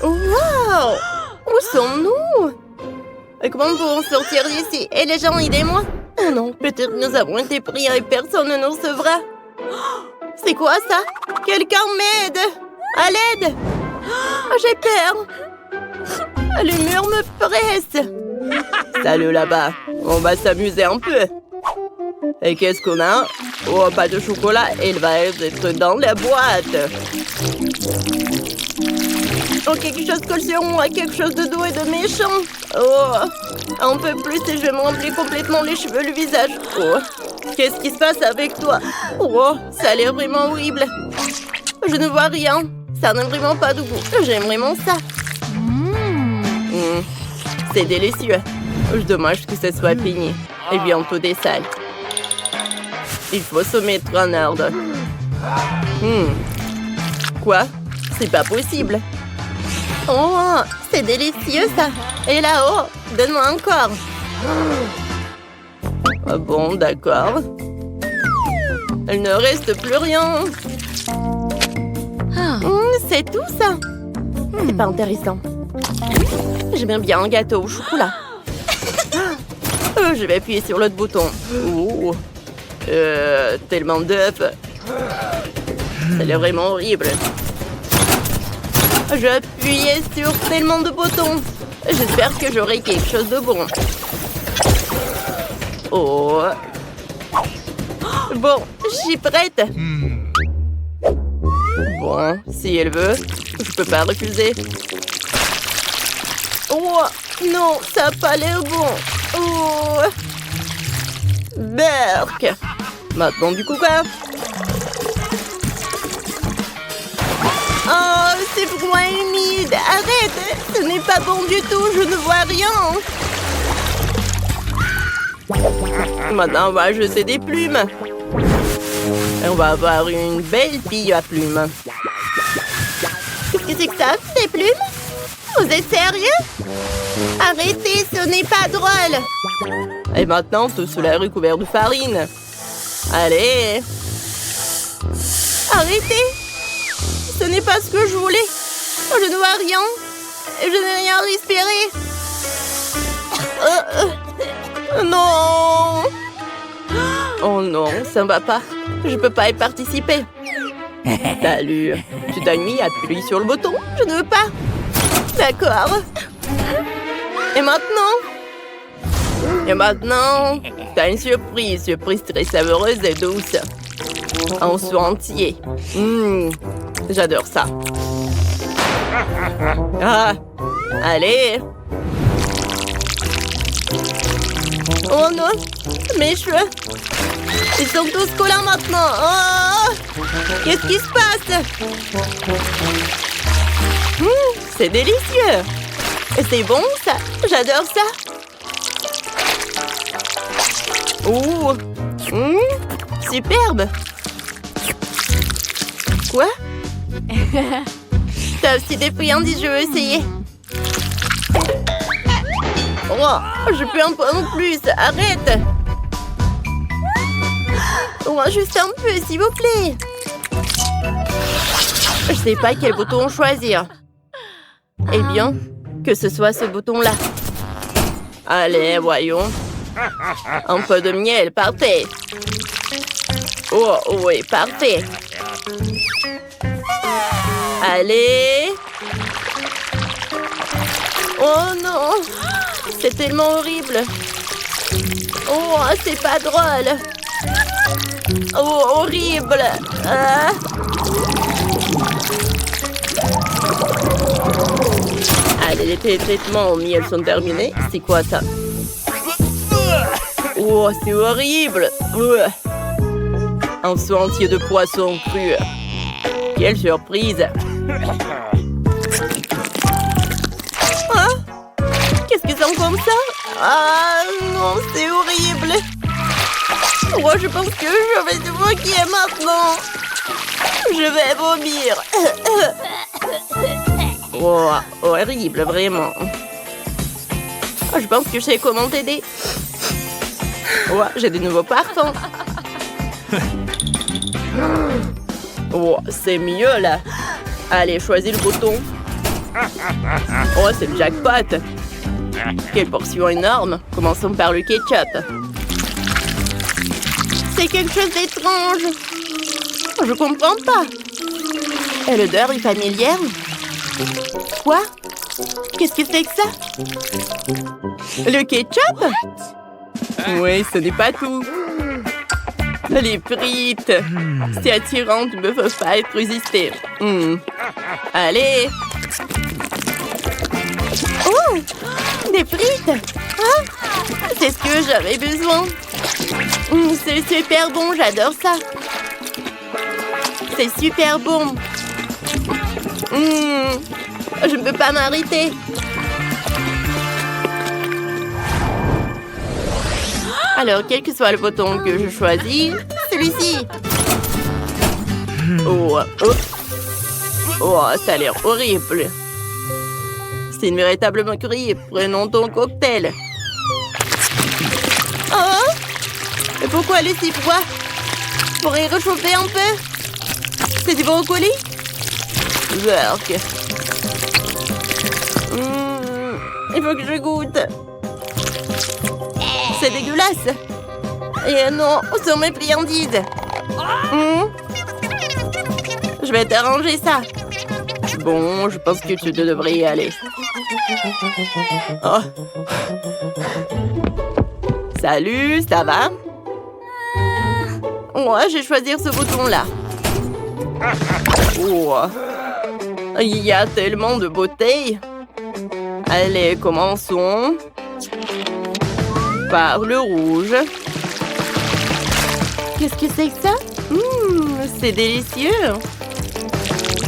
Wow! Où sommes-nous? Comment pouvons sortir d'ici? Et les gens, aidez-moi! Oh non, peut-être nous avons été pris et personne ne nous sauvera. C'est quoi ça? Quelqu'un m'aide! À l'aide! Oh, j'ai peur! Le mur me presse! Salut là-bas, on va s'amuser un peu. Et qu'est-ce qu'on a? Oh, pas de chocolat, il va être dans la boîte. Oh, quelque chose colle sur moi, quelque chose de doux et de méchant. Oh, un peu plus et je vais me remplir complètement les cheveux, le visage. Oh, qu'est-ce qui se passe avec toi? Oh, ça a l'air vraiment horrible. Je ne vois rien. Ça n'a vraiment pas de goût. J'aime vraiment ça. C'est délicieux. Dommage que ce soit fini. Et bientôt des salles. Il faut se mettre en ordre. Quoi? C'est pas possible. Oh, c'est délicieux ça. Et là-haut, donne-moi encore. Ah bon, d'accord. Il ne reste plus rien. C'est tout ça. C'est pas intéressant. J'aime bien un gâteau au chocolat. Je vais appuyer sur l'autre bouton. Oh. Tellement d'œufs. Ça a l'air vraiment horrible. Je vais appuyer sur tellement de boutons. J'espère que j'aurai quelque chose de bon. Oh. Bon, je suis prête. Bon, si elle veut, je peux pas refuser. Oh, non, ça n'a pas l'air bon. Oh. Berk. Maintenant du coca. Oh, c'est froid et humide. Arrête, ce n'est pas bon du tout, je ne vois rien. Maintenant, on va jeter des plumes. Et on va avoir une belle fille à plumes. Qu'est-ce que c'est que ça, ces plumes? Vous êtes sérieux? Arrêtez, ce n'est pas drôle. Et maintenant, tout cela est recouvert de farine. Allez. Arrêtez. Ce n'est pas ce que je voulais. Je ne vois rien. Je n'ai rien respiré. Non. Oh non, ça ne va pas. Je peux pas y participer. Salut. Tu t'as mis à appuyer sur le bouton? Je ne veux pas. D'accord. Et maintenant? Et maintenant, t'as une surprise. Surprise très savoureuse et douce. En soin entier. J'adore ça. Ah, allez. Oh non, mes cheveux. Ils sont tous collants maintenant. Oh, qu'est-ce qui se passe? C'est délicieux. C'est bon ça. J'adore ça. Oh, superbe. Quoi? T'as aussi des friandises, je veux essayer. Oh, je peux en prendre plus. Arrête. Oh, juste un peu, s'il vous plaît. Je sais pas quel bouton choisir. Eh bien, que ce soit ce bouton-là. Allez, voyons. Un peu de miel, parfait. Oh, oui, parfait. Allez. Oh non. C'est tellement horrible. Oh, c'est pas drôle. Oh, horrible. Allez, les traitements au miel sont terminés. C'est quoi ça? Oh, c'est horrible. Un seau entier de poisson cru. Quelle surprise. Qu'est-ce que c'est comme ça? Ah non, c'est horrible. Oh, je pense que je vais te moquer maintenant. Je vais vomir. Oh, horrible, vraiment. Oh, je pense que je sais comment t'aider. Oh, j'ai de nouveaux parfums. Oh, c'est mieux là. Allez, choisis le bouton. Oh, c'est le jackpot. Quelle portion énorme. Commençons par le ketchup. C'est quelque chose d'étrange. Je comprends pas. Et l'odeur est familière. Quoi? Qu'est-ce que c'est que ça? Le ketchup? Oui, ce n'est pas tout. Les frites. C'est attirant, tu ne peux pas être résisté. Allez. Oh, des frites. Ah, c'est ce que j'avais besoin. C'est super bon, j'adore ça. C'est super bon. Je ne peux pas m'arrêter. Alors, quel que soit le bouton que je choisis, celui-ci. Oh, ça a l'air horrible. C'est une véritable moquerie. Prenons ton cocktail. Oh! Et pourquoi le si froid? Pourrais réchauffer un peu? C'est du brocoli? Werk. Il faut que je goûte. C'est dégueulasse. Et non, sur mes friandises. Je vais t'arranger ça. Bon, je pense que tu devrais y aller. Oh. Salut, ça va? Ouais, je vais choisir ce bouton-là. Oh. Il y a tellement de beauté. Allez, commençons. Par le rouge. Qu'est-ce que c'est que ça? C'est délicieux.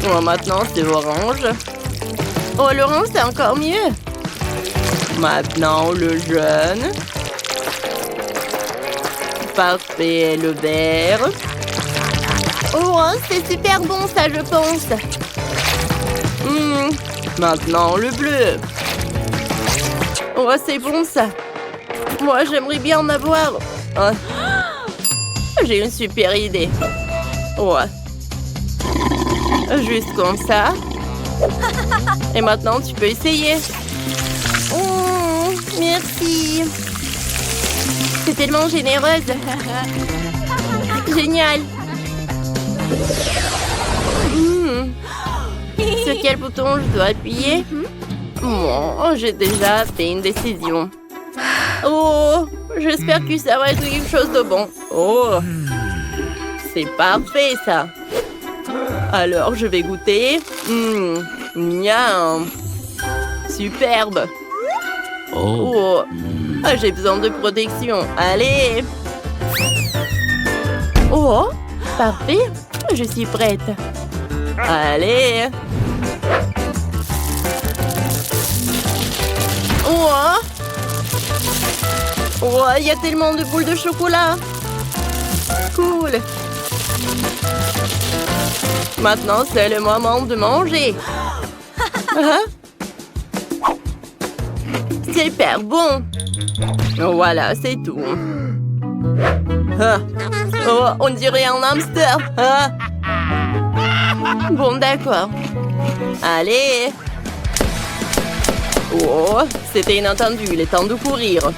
Oh, maintenant, c'est orange. Oh, l'orange, c'est encore mieux. Maintenant, le jaune. Parfait, le vert. Oh, c'est super bon, ça, je pense. Maintenant, le bleu. Oh, c'est bon, ça. Moi, j'aimerais bien en avoir. Oh. J'ai une super idée. Ouais. Juste comme ça. Et maintenant, tu peux essayer. Oh, merci. C'est tellement généreuse. Génial. Sur quel bouton je dois appuyer? Bon, j'ai déjà fait une décision. Oh, j'espère que ça va être quelque chose de bon. Oh, c'est parfait, ça. Alors, je vais goûter. Miam. Superbe. Oh, j'ai besoin de protection. Allez. Oh, parfait. Je suis prête. Allez. Oh. Oh, il y a tellement de boules de chocolat. Cool. Maintenant, c'est le moment de manger. Super bon. Voilà, c'est tout. Oh, on dirait un hamster. Bon, d'accord. Allez. Oh, c'était inattendu. Il est temps de courir.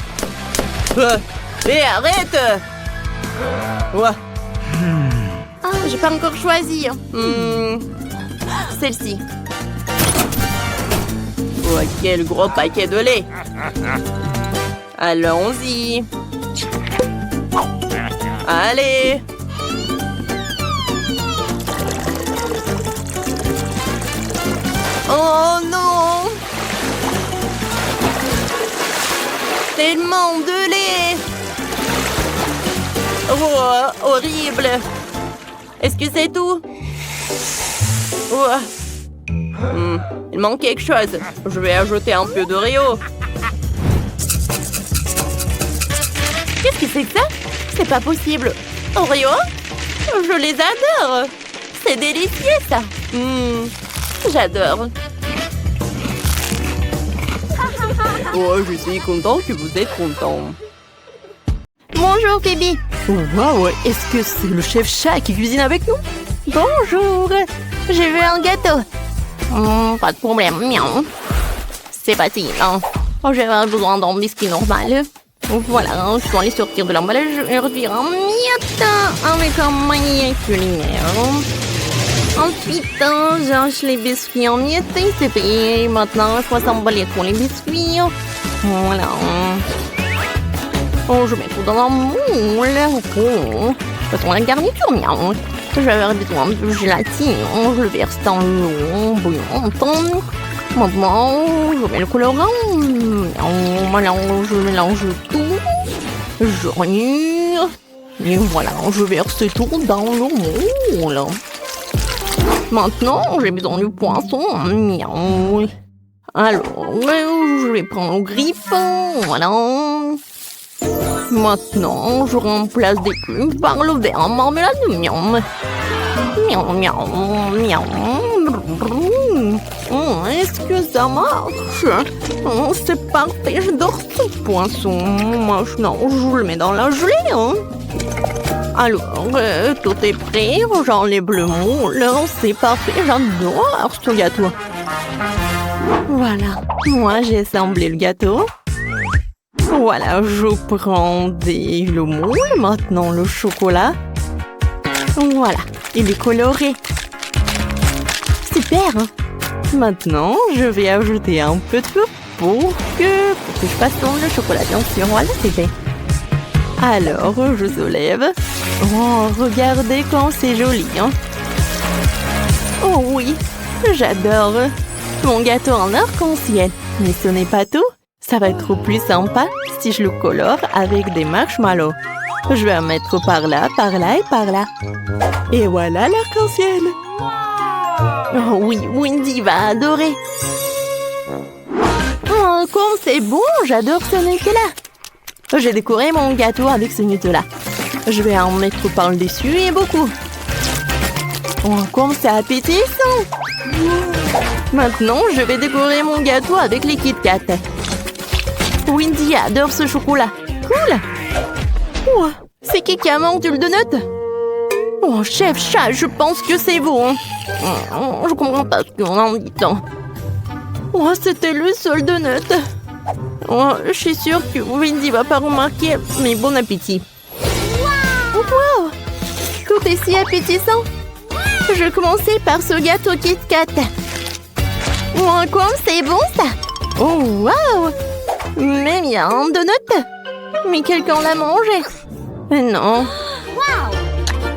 Mais arrête! Ouais. J'ai pas encore choisi. Celle-ci. Oh, quel gros paquet de lait. Allons-y. Allez. Oh non! Tellement de lait! Oh, horrible! Est-ce que c'est tout? Oh. Il manque quelque chose. Je vais ajouter un peu d'Oreo. Qu'est-ce que c'est que ça? C'est pas possible. Oreo? Je les adore! C'est délicieux, ça! J'adore! Oh, je suis content que vous êtes content. Bonjour, Phoebe. Waouh, est-ce que c'est le chef chat qui cuisine avec nous? Bonjour. J'ai vu un gâteau. Pas de problème, miaou. C'est facile, hein. Oh, j'avais besoin d'un biscuit normal. Voilà, je dois les sortir de l'emballage et réduire en miettes avec un maillet culinaire. Ensuite, j'arrache les biscuits en miettes et c'est fait. Maintenant, il faut s'emballer pour les biscuits. Voilà. Oh, je mets tout dans un moule. Oh. Faisons la garniture, miaou. J'avais besoin de gélatine. Je le verse dans l'eau bouillante. Maintenant, je mets le colorant. Je mélange tout. Je remue. Et voilà, je verse tout dans le moule. Maintenant, j'ai besoin du poisson. Miaou. Alors, je vais prendre le griffon. Voilà. Maintenant, je remplace des plumes par le verre en marmelade. Miaou. Miaou, miaou, miaou. Est-ce que ça marche? C'est parfait, j'adore ce poisson. Maintenant, je le mets dans la gelée. Hein. Alors, tout est prêt. J'enlève le moule. C'est parfait, j'adore ce gâteau. Voilà, moi j'ai assemblé le gâteau. Voilà, je prends le moule. Maintenant, le chocolat. Voilà, il est coloré. Super, hein? Maintenant, je vais ajouter un peu de feu pour que je fasse tomber le chocolat, bien sûr. Voilà, c'est fait. Alors, je soulève. Oh, regardez comme c'est joli, hein? Oh oui, j'adore mon gâteau en arc-en-ciel. Mais ce n'est pas tout. Ça va être plus sympa si je le colore avec des marshmallows. Je vais en mettre par là et par là. Et voilà l'arc-en-ciel. Oh oui, Wendy va adorer. Oh, comme c'est bon, j'adore ce Nutella. J'ai décoré mon gâteau avec ce Nutella. Je vais en mettre par le dessus et beaucoup. Oh, comme c'est appétissant. Maintenant, je vais décorer mon gâteau avec les Kit Kat. Wendy adore ce chocolat. Cool. Oh, c'est qui a mangé le donut? Oh, chef chat, je pense que c'est vous. Hein. Je comprends pas ce qu'on en dit. Oh, c'était le seul donut. Oh, je suis sûre que Wendy va pas remarquer, mais bon appétit. Wow! Tout est si appétissant. Je vais commencer par ce gâteau Kit Kat. Oh, comme c'est bon ça! Oh, wow! Mais il y a un donut. Mais quelqu'un l'a mangé. Non.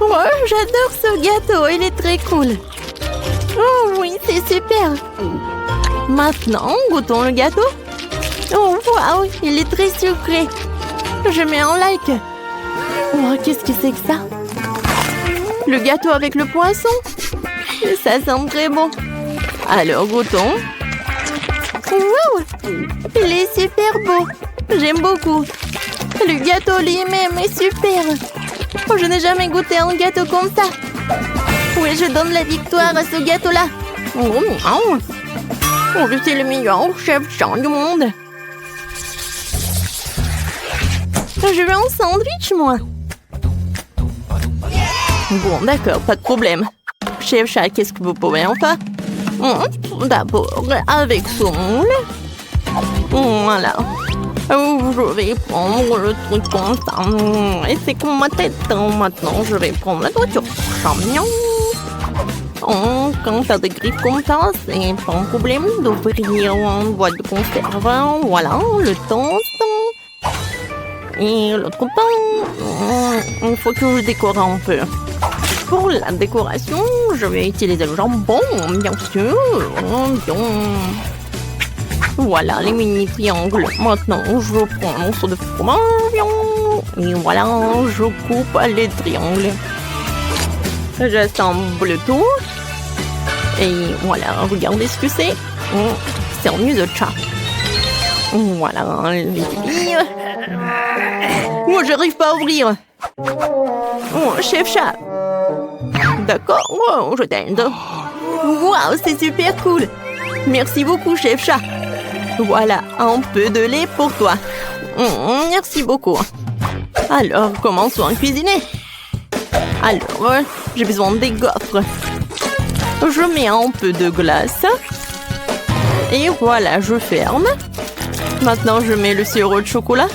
Oh, j'adore ce gâteau, il est très cool. Oh oui, c'est super. Maintenant, goûtons le gâteau. Oh, wow, il est très sucré. Je mets un like. Oh, qu'est-ce que c'est que ça? Le gâteau avec le poisson. Ça sent très bon. Alors, goûtons. Wow, il est super beau. J'aime beaucoup. Le gâteau lui-même est super. Oh, je n'ai jamais goûté un gâteau comme ça. Oui, je donne la victoire à ce gâteau-là. Oh, je suis le meilleur chef chat du monde. Je veux un sandwich, moi. Bon, d'accord, pas de problème. Chef chat, qu'est-ce que vous pouvez en faire? D'abord, avec ce moule. Voilà. Je vais prendre le truc comme ça. Et c'est comme ma tête. Maintenant, je vais prendre la nourriture. Chamion. Quand t'as des griffes comme ça, c'est pas un problème d'ouvrir une boîte de conserve. Voilà, le temps. Et l'autre pain. Il faut que je décore un peu. Pour la décoration, je vais utiliser le jambon, bien sûr. Bien. Voilà les mini triangles. Maintenant, je prends un morceau de fromage. Et voilà, je coupe les triangles. J'assemble tout. Et voilà, regardez ce que c'est. C'est un nid de chat. Voilà, les filles. Moi, j'arrive pas à ouvrir. Oh, chef chat. D'accord, oh, je t'aide. Waouh, c'est super cool. Merci beaucoup, chef chat. Voilà, un peu de lait pour toi. Merci beaucoup. Alors, commençons à cuisiner. Alors, j'ai besoin des gaufres. Je mets un peu de glace. Et voilà, je ferme. Maintenant, je mets le sirop de chocolat.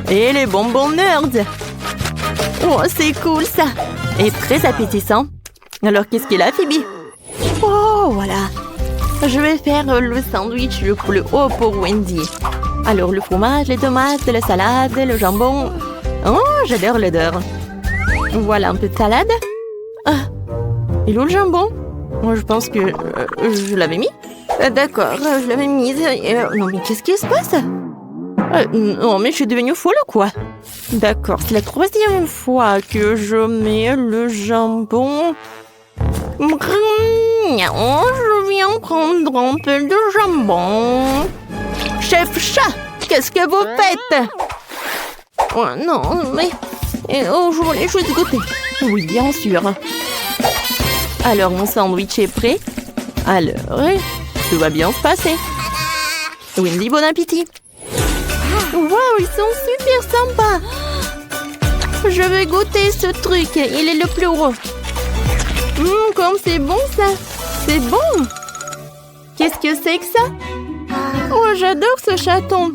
Et les bonbons Nerds. Oh, c'est cool ça. Et très appétissant. Alors, qu'est-ce qu'il a, Phoebe? Oh, voilà. Je vais faire le sandwich le plus haut pour Wendy. Alors, le fromage, les tomates, la salade, le jambon. Oh, j'adore l'odeur. Voilà un peu de salade. Ah, et où le jambon? Moi, je pense que je l'avais mis. D'accord, je l'avais mise. Non, mais qu'est-ce qui se passe? Non, mais je suis devenue folle ou quoi? D'accord, c'est la 3e fois que je mets le jambon. Je viens prendre un peu de jambon. Chef chat, qu'est-ce que vous faites? Oh non, mais... je voulais juste goûter. Oui, bien sûr. Alors, mon sandwich est prêt. Alors, tout va bien se passer. Wendy, bon appétit. Waouh, ils sont super sympas. Je vais goûter ce truc. Il est le plus gros. Comme c'est bon, ça. C'est bon. Qu'est-ce que c'est que ça? Oh, j'adore ce chaton.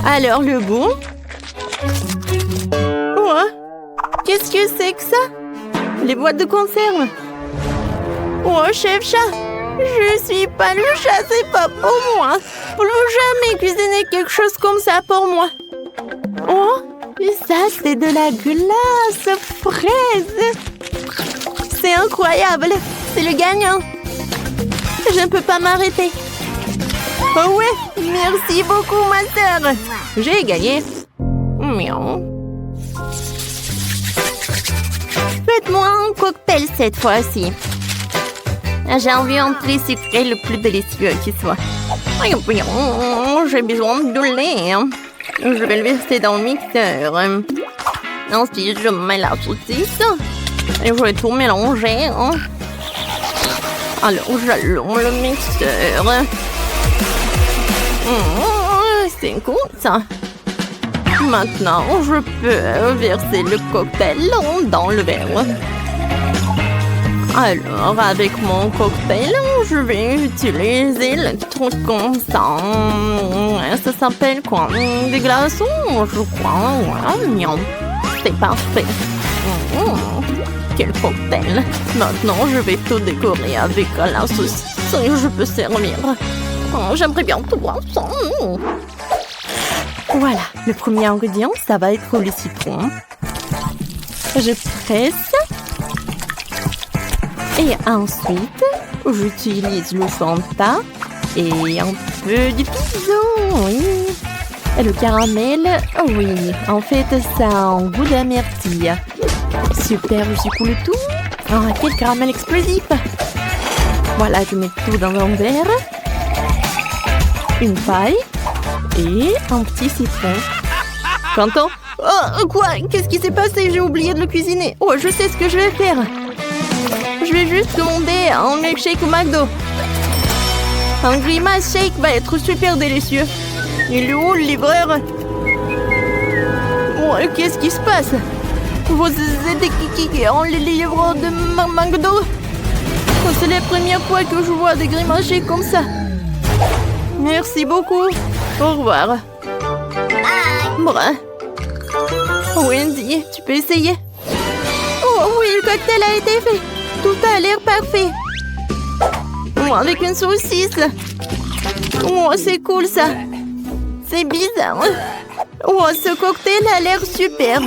Alors, le goût. Oh, qu'est-ce que c'est que ça? Les boîtes de conserve. Oh, chef chat. Je suis pas le chat, c'est pas pour moi. Plus jamais cuisiner quelque chose comme ça pour moi. Oh, ça c'est de la glace fraise. C'est incroyable. C'est le gagnant. Je ne peux pas m'arrêter. Oh ouais, merci beaucoup ma sœur. J'ai gagné. Miaou. Faites-moi un cocktail cette fois-ci. J'ai envie un très sucré le plus délicieux qui soit. J'ai besoin de lait. Je vais le verser dans le mixeur. Ensuite, je mets la saucisse. Et je vais tout mélanger. Alors, j'allume le mixeur. C'est cool, ça. Maintenant, je peux verser le cocktail dans le verre. Alors, avec mon cocktail, je vais utiliser le truc comme ça. Ça s'appelle quoi? Des glaçons, je crois. Voilà, mignon. C'est parfait. Quel cocktail. Maintenant, je vais tout décorer avec la saucisse et je peux servir. J'aimerais bien tout voir ça. Voilà, le premier ingrédient, ça va être le citron. Je presse. Et ensuite, j'utilise le Fanta et un peu de pison, oui. Et le caramel, oui. En fait, ça a un goût d'amertume. Super, je secoue tout. Ah, quel caramel explosif. Voilà, je mets tout dans un verre. Une paille et un petit citron. Quentin? Oh, quoi? Qu'est-ce qui s'est passé? J'ai oublié de le cuisiner. Oh, je sais ce que je vais faire. Je vais juste commander un milkshake au McDo. Un grimace shake va être super délicieux. Il est où le livreur? Oh, qu'est-ce qui se passe? Vous êtes qui en les livreurs de McDo? Oh, c'est la première fois que je vois des grimaces shake comme ça. Merci beaucoup. Au revoir. Brun. Wendy, tu peux essayer? Oh oui, le cocktail a été fait. Tout a l'air parfait. Oh, avec une saucisse. Oh, c'est cool ça. C'est bizarre. Oh, ce cocktail a l'air super.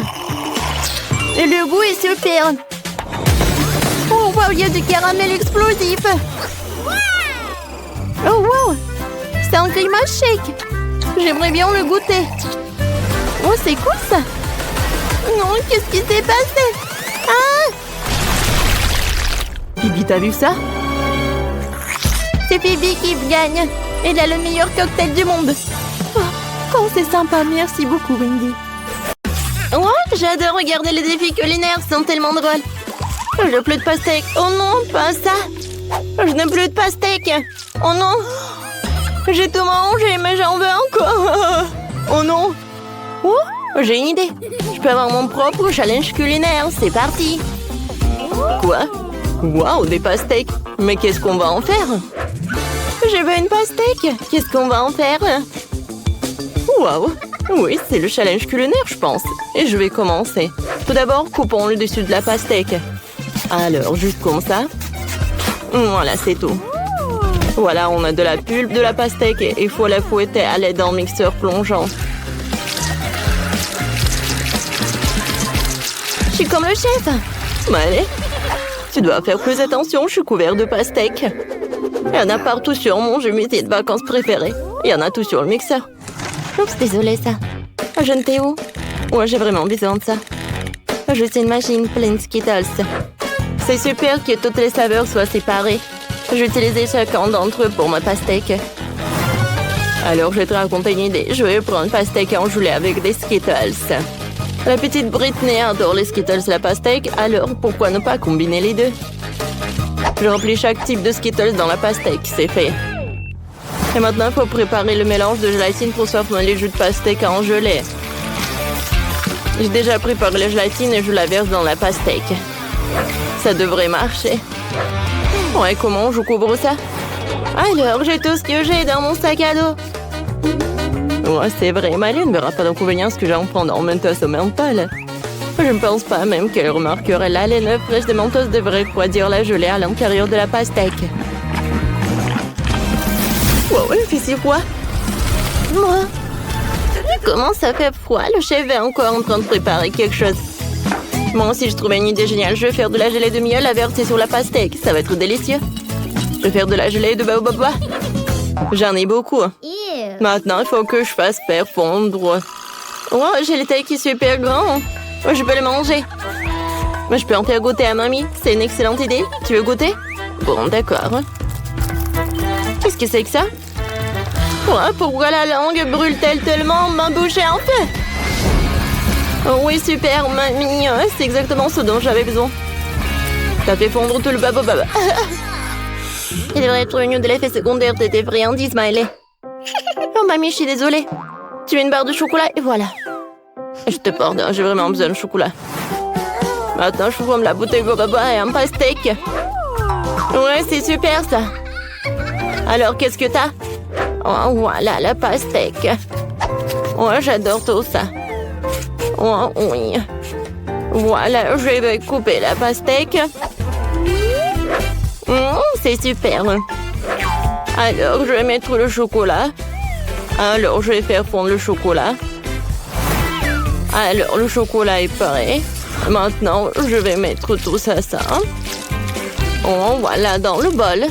Et le goût est super. Oh, wow, il y a du caramel explosif. Oh, wow. C'est un grimace shake. J'aimerais bien le goûter. Oh, c'est cool ça. Non, qu'est-ce qui s'est passé? Ah! Phoebe, t'as vu ça? C'est Phoebe qui gagne. Elle a le meilleur cocktail du monde. Oh, c'est sympa. Merci beaucoup, Wendy. Oh, j'adore regarder les défis culinaires. Ils sont tellement drôles. Je n'ai plus de pastèque. Oh non, pas ça. Je n'ai plus de pastèque. Oh non. J'ai tout mangé, mais j'en veux encore. Oh non. Oh, j'ai une idée. Je peux avoir mon propre challenge culinaire. C'est parti. Quoi? Waouh, des pastèques! Mais qu'est-ce qu'on va en faire? Je veux une pastèque! Qu'est-ce qu'on va en faire? Waouh! Oui, c'est le challenge culinaire, je pense. Et je vais commencer. Tout d'abord, coupons le dessus de la pastèque. Alors, juste comme ça. Voilà, c'est tout. Voilà, on a de la pulpe de la pastèque et il faut la fouetter à l'aide d'un mixeur plongeant. Je suis comme le chef. Allez, tu dois faire plus attention, je suis couvert de pastèques. Il y en a partout sur mon jeu musée de vacances préféré. Il y en a tout sur le mixeur. Oups, désolée ça. Je ne t'ai où? Ouais, j'ai vraiment besoin de ça. Je suis une machine pleine de Skittles. C'est super que toutes les saveurs soient séparées. J'utilisais chacun d'entre eux pour ma pastèque. Alors, je vais te raconter une idée. Je vais prendre une pastèque engelée avec des Skittles. La petite Britney adore les Skittles et la pastèque, alors pourquoi ne pas combiner les deux? Je remplis chaque type de Skittles dans la pastèque, c'est fait. Et maintenant, il faut préparer le mélange de gélatine pour faire les jus de pastèque à engeler. J'ai déjà préparé la gélatine et je la verse dans la pastèque. Ça devrait marcher. Ouais, comment je couvre ça? Alors, j'ai tout ce que j'ai dans mon sac à dos. Ouais, c'est vrai, mais elle ne verra pas d'inconvénient ce que j'ai en prendre en Mentos au menthol. Je ne pense pas même qu'elle remarquerait la laine fraîche de Mentos devrait refroidir la gelée à l'intérieur de la pastèque. Wow, il fait si froid. Moi, comment ça fait froid? Le chef est encore en train de préparer quelque chose. Moi aussi, je trouvais une idée géniale. Je vais faire de la gelée de miel à verser sur la pastèque. Ça va être délicieux. Je vais faire de la gelée de baobab. J'en ai beaucoup. Maintenant, il faut que je fasse faire fondre. Oh, j'ai le taille qui est super grand. Oh, je peux le manger. Mais je peux en faire goûter à mamie. C'est une excellente idée. Tu veux goûter? Bon, d'accord. Qu'est-ce que c'est que ça? Oh, pourquoi la langue brûle-t-elle tellement? Ma bouche est en feu. Oh oui, super, mamie. C'est exactement ce dont j'avais besoin. T'as fait fondre tout le baobab. Il devrait être prévenu de l'effet secondaire de tes friandises, Smiley. Oh, mamie, je suis désolée. Tu veux une barre de chocolat et voilà. Je te pardonne, j'ai vraiment besoin de chocolat. Maintenant, je forme la bouteille de baobab et un pastèque. Ouais, c'est super, ça. Alors, qu'est-ce que t'as? Oh, voilà, la pastèque. Ouais, j'adore tout ça. Oh, oui. Voilà, je vais couper la pastèque. C'est super. Alors, je vais mettre le chocolat. Alors, je vais faire fondre le chocolat. Alors, le chocolat est prêt. Maintenant, je vais mettre tout ça. Oh, voilà, dans le bol.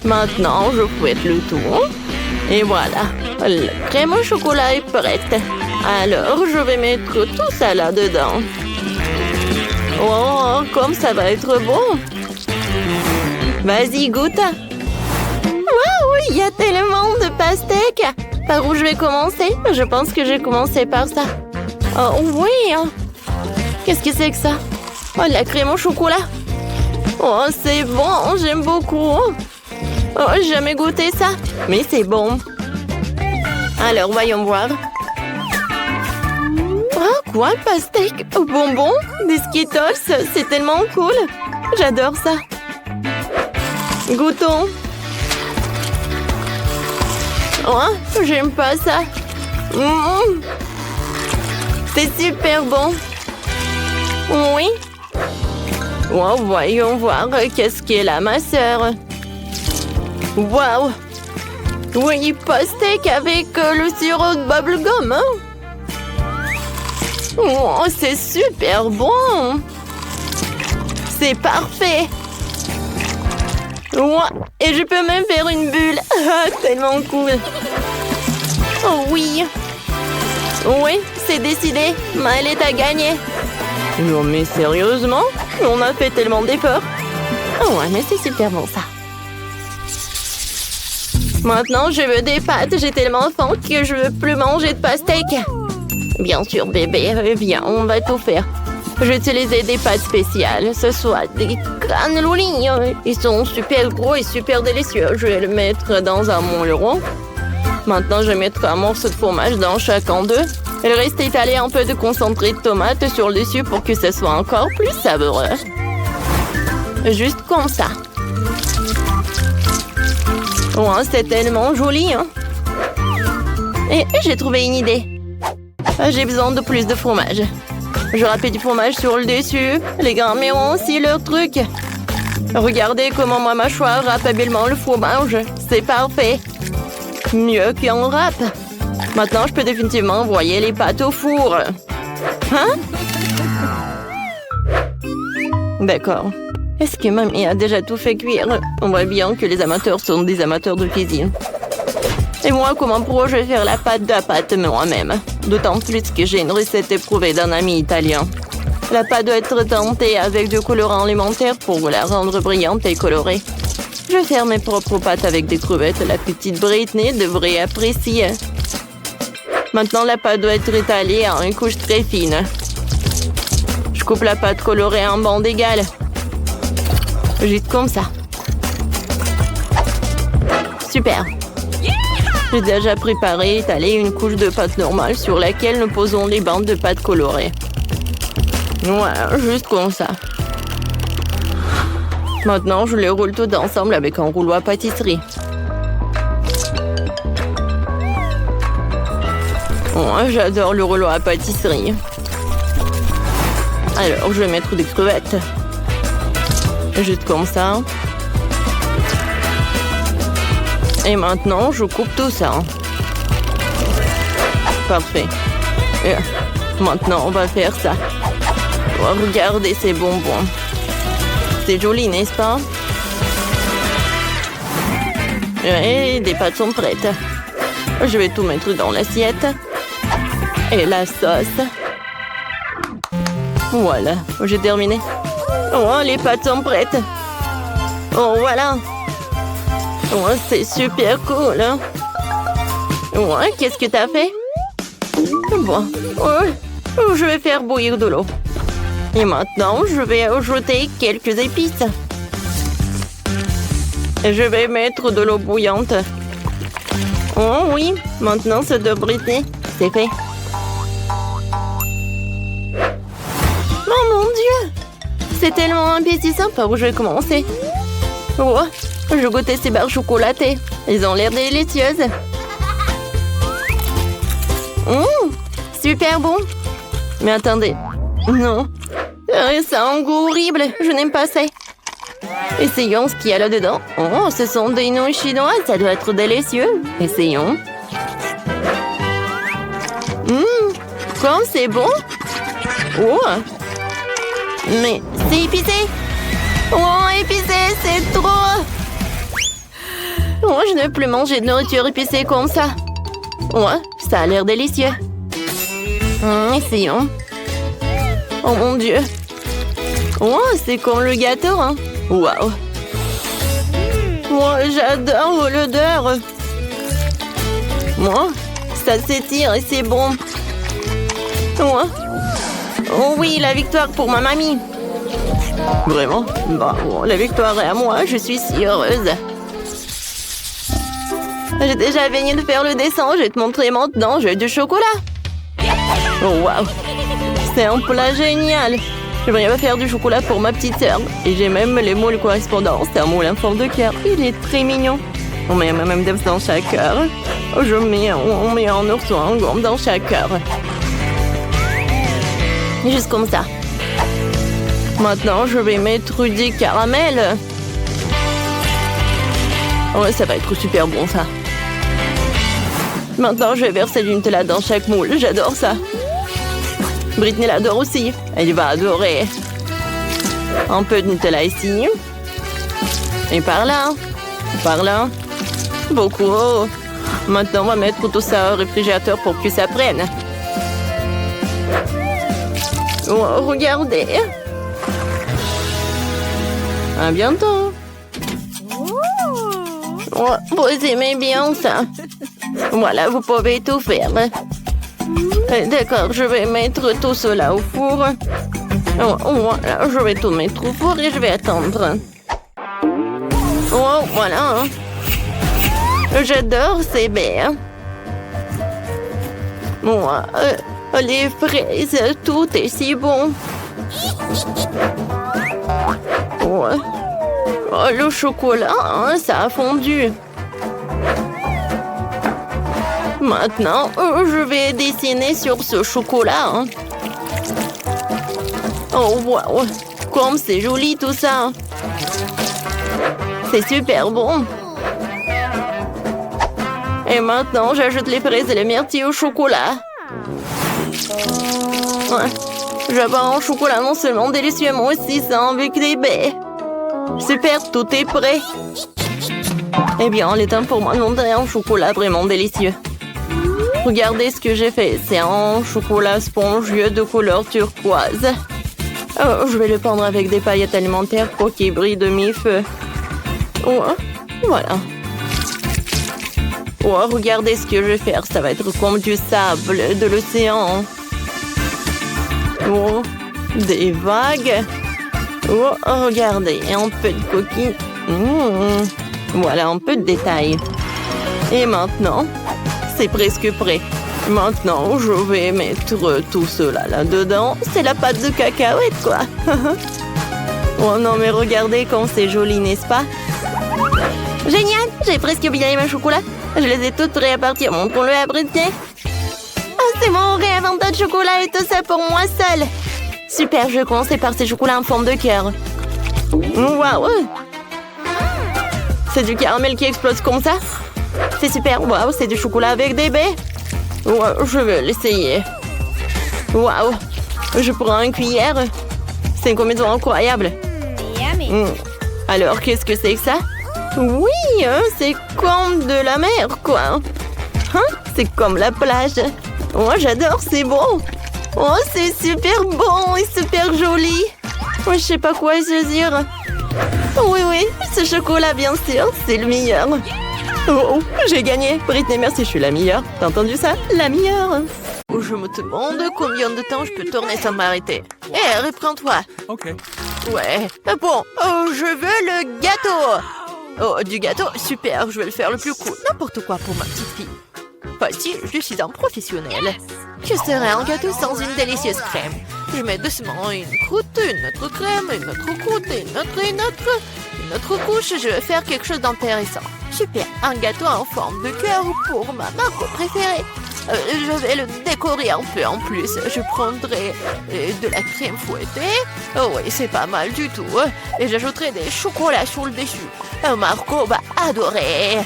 Maintenant, je fouette le tout. Et voilà, la crème au chocolat est prête. Alors, je vais mettre tout ça là-dedans. Oh, comme ça va être bon. Vas-y, goûte. Waouh, il y a tellement de pastèques. Par où je vais commencer? Je pense que je vais commencer par ça. Oh oui. Qu'est-ce que c'est que ça? Oh, la crème au chocolat. Oh, c'est bon, j'aime beaucoup. Oh, j'ai jamais goûté ça. Mais c'est bon. Alors, voyons voir. Oh, quoi, pastèque au bonbon? Des Skittles, c'est tellement cool. J'adore ça. Goûtons. Oh, j'aime pas ça. C'est super bon. Oui. Oh, voyons voir qu'est-ce qu'est là, ma sœur. Waouh. Oui, pastèque avec le sirop de bubblegum. Oh, c'est super bon. C'est parfait. Ouais, et je peux même faire une bulle. Tellement cool. Oh oui. Oui, c'est décidé. Maëlle a gagné. Non mais sérieusement? On a fait tellement d'efforts. Oh ouais, mais c'est super bon ça. Maintenant, je veux des pâtes. J'ai tellement faim que je veux plus manger de pastèque. Bien sûr, bébé. Viens, on va tout faire. Je vais utiliser des pâtes spéciales. Ce soit des cannellonis. Ils sont super gros et super délicieux. Je vais le mettre dans un moule rond. Maintenant, je vais mettre un morceau de fromage dans chacun d'eux. Et le reste, étaler un peu de concentré de tomate sur le dessus pour que ce soit encore plus savoureux. Juste comme ça. Oh, c'est tellement joli, hein? Et j'ai trouvé une idée. J'ai besoin de plus de fromage. Je râpe du fromage sur le dessus. Les grands-mères ont aussi leur truc. Regardez comment ma mâchoire râpe habilement le fromage. C'est parfait. Mieux qu'un râpe. Maintenant, je peux définitivement envoyer les pâtes au four. Hein? D'accord. Est-ce que mamie a déjà tout fait cuire? On voit bien que les amateurs sont des amateurs de cuisine. Et moi, comment pourrais-je faire la pâte moi-même? D'autant plus que j'ai une recette éprouvée d'un ami italien. La pâte doit être teintée avec du colorant alimentaire pour la rendre brillante et colorée. Je vais faire mes propres pâtes avec des crevettes. La petite Britney devrait apprécier. Maintenant, la pâte doit être étalée en une couche très fine. Je coupe la pâte colorée en bandes égales. Juste comme ça. Super. J'ai déjà préparé et étalé une couche de pâte normale sur laquelle nous posons les bandes de pâte colorée. Voilà, juste comme ça. Maintenant, je les roule toutes ensemble avec un rouleau à pâtisserie. Oh, j'adore le rouleau à pâtisserie. Alors, je vais mettre des crevettes. Juste comme ça. Et maintenant, je coupe tout ça. Parfait. Et maintenant, on va faire ça. Oh, regardez ces bonbons. C'est joli, n'est-ce pas? Et des pâtes sont prêtes. Je vais tout mettre dans l'assiette. Et la sauce. Voilà, j'ai terminé. Oh, les pâtes sont prêtes. Oh, voilà. Oh, c'est super cool. Hein? Oh, qu'est-ce que t'as fait? Bon, oh, je vais faire bouillir de l'eau. Et maintenant, je vais ajouter quelques épices. Et je vais mettre de l'eau bouillante. Oh oui, maintenant c'est de Britney. C'est fait. Oh mon Dieu! C'est tellement appétissant par où je vais commencer. Oh, je goûtais ces barres chocolatées. Elles ont l'air délicieuses. Super bon. Mais attendez. Non. Ça a un goût horrible. Je n'aime pas ça. Essayons ce qu'il y a là-dedans. Oh, ce sont des nouilles chinoises. Ça doit être délicieux. Essayons. Comme c'est bon. Oh. Mais c'est épicé. Oh, épicé, c'est trop. Oh, je ne veux plus manger de nourriture épicée comme ça. Oh, ça a l'air délicieux. Essayons. Oh mon Dieu. Oh, c'est comme le gâteau, hein. Waouh. Oh, j'adore l'odeur. Moi, ça s'étire et c'est bon. Oh oui, la victoire pour ma mamie. Vraiment? Bah, bon, la victoire est à moi, je suis si heureuse. J'ai déjà fini de faire le dessin, je vais te montrer maintenant, j'ai du chocolat. Oh waouh, c'est un plat génial. J'aimerais bien faire du chocolat pour ma petite sœur. Et j'ai même les moules correspondants, c'est un moule en forme de cœur. Il est très mignon. On met même des dans chaque cœur. On met un ourson en gomme dans chaque cœur. Juste comme ça. Maintenant, je vais mettre du caramel. Ouais, ça va être super bon, ça. Maintenant, je vais verser du Nutella dans chaque moule. J'adore ça. Britney l'adore aussi. Elle va adorer. Un peu de Nutella ici. Et par là. Par là. Beaucoup. Maintenant, on va mettre tout ça au réfrigérateur pour que ça prenne. Oh, regardez. À bientôt. Oh, vous aimez bien ça. Voilà, vous pouvez tout faire. D'accord, je vais mettre tout cela au four. Oh, voilà, je vais tout mettre au four et je vais attendre. Oh, voilà. J'adore ces baies. Moi, les fraises, tout est si bon. Oh, oh, le chocolat, hein, ça a fondu. Maintenant, je vais dessiner sur ce chocolat. Hein. Oh, wow. Comme c'est joli tout ça. C'est super bon. Et maintenant, j'ajoute les fraises et les myrtilles au chocolat. Ouais. J'avais un chocolat non seulement délicieux, mais aussi sain avec des baies. Super, tout est prêt. Eh bien, il est temps pour moi de monter un chocolat vraiment délicieux. Regardez ce que j'ai fait. C'est un chocolat spongieux de couleur turquoise. Oh, je vais le peindre avec des paillettes alimentaires pour qu'il brille de mi-feu. Oh, voilà. Oh, regardez ce que je vais faire. Ça va être comme du sable de l'océan. Oh, des vagues. Oh, regardez, un peu de coquille. Voilà, un peu de détails. Et maintenant, c'est presque prêt. Maintenant, je vais mettre tout cela là-dedans. C'est la pâte de cacahuète, quoi. Oh non, mais regardez comme c'est joli, n'est-ce pas? Génial! J'ai presque oublié mes chocolats. Je les ai toutes prêts à partir. Montrons-le à Britney. Oh, c'est mon réinventeur de chocolat et tout ça pour moi seule. Super, je vais commencer par ces chocolats en forme de cœur. Waouh! C'est du caramel qui explose comme ça? C'est super. Waouh, c'est du chocolat avec des baies. Wow, je vais l'essayer. Waouh! Je prends une cuillère. C'est une combinaison incroyable. Alors, qu'est-ce que c'est que ça? Oui, c'est comme de la mer, quoi. Hein? C'est comme la plage. Oh, j'adore, c'est bon. Oh, c'est super bon et super joli. Oh, je sais pas quoi choisir. Oui, ce chocolat, bien sûr, c'est le meilleur. Oh, j'ai gagné. Britney, merci, je suis la meilleure. T'as entendu ça? La meilleure. Oh, je me demande combien de temps je peux tourner sans m'arrêter. Hé, reprends-toi. Ok. Ouais. Bon, je veux le gâteau. Oh, du gâteau? Super, je vais le faire le plus cool. N'importe quoi pour ma petite fille. Facile, je suis un professionnel. Que serait un gâteau sans une délicieuse crème? Je mets doucement une croûte, une autre crème, une autre croûte, une autre couche. Je vais faire quelque chose d'intéressant. Super, un gâteau en forme de cœur pour ma marque préférée. Je vais le décorer un peu en plus. Je prendrai de la crème fouettée. Oh oui, c'est pas mal du tout. Et j'ajouterai des chocolats sur le dessus. Marco va adorer.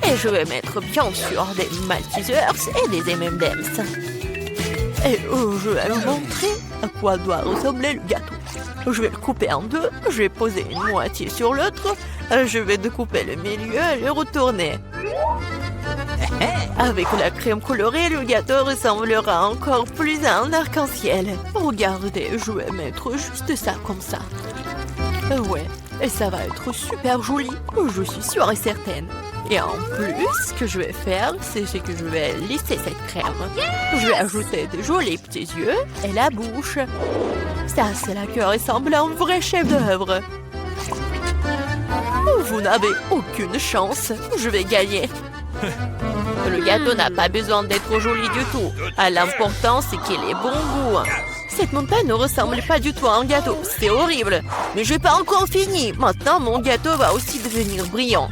Et je vais mettre bien sûr des Maltesers et des M&M's. Et je vais vous montrer à quoi doit ressembler le gâteau. Je vais le couper en deux. Je vais poser une moitié sur l'autre. Je vais découper le milieu et le retourner. Avec la crème colorée, le gâteau ressemblera encore plus à un arc-en-ciel. Regardez, je vais mettre juste ça comme ça. Ouais, et ça va être super joli, je suis sûre et certaine. Et en plus, ce que je vais faire, c'est que je vais lisser cette crème. Je vais ajouter de jolis petits yeux et la bouche. Ça, c'est la qui ressemble à un vrai chef-d'œuvre. Vous n'avez aucune chance, je vais gagner. Le gâteau n'a pas besoin d'être joli du tout. L'important, c'est qu'il ait bon goût. Cette montagne ne ressemble pas du tout à un gâteau. C'est horrible. Mais je n'ai pas encore fini. Maintenant, mon gâteau va aussi devenir brillant.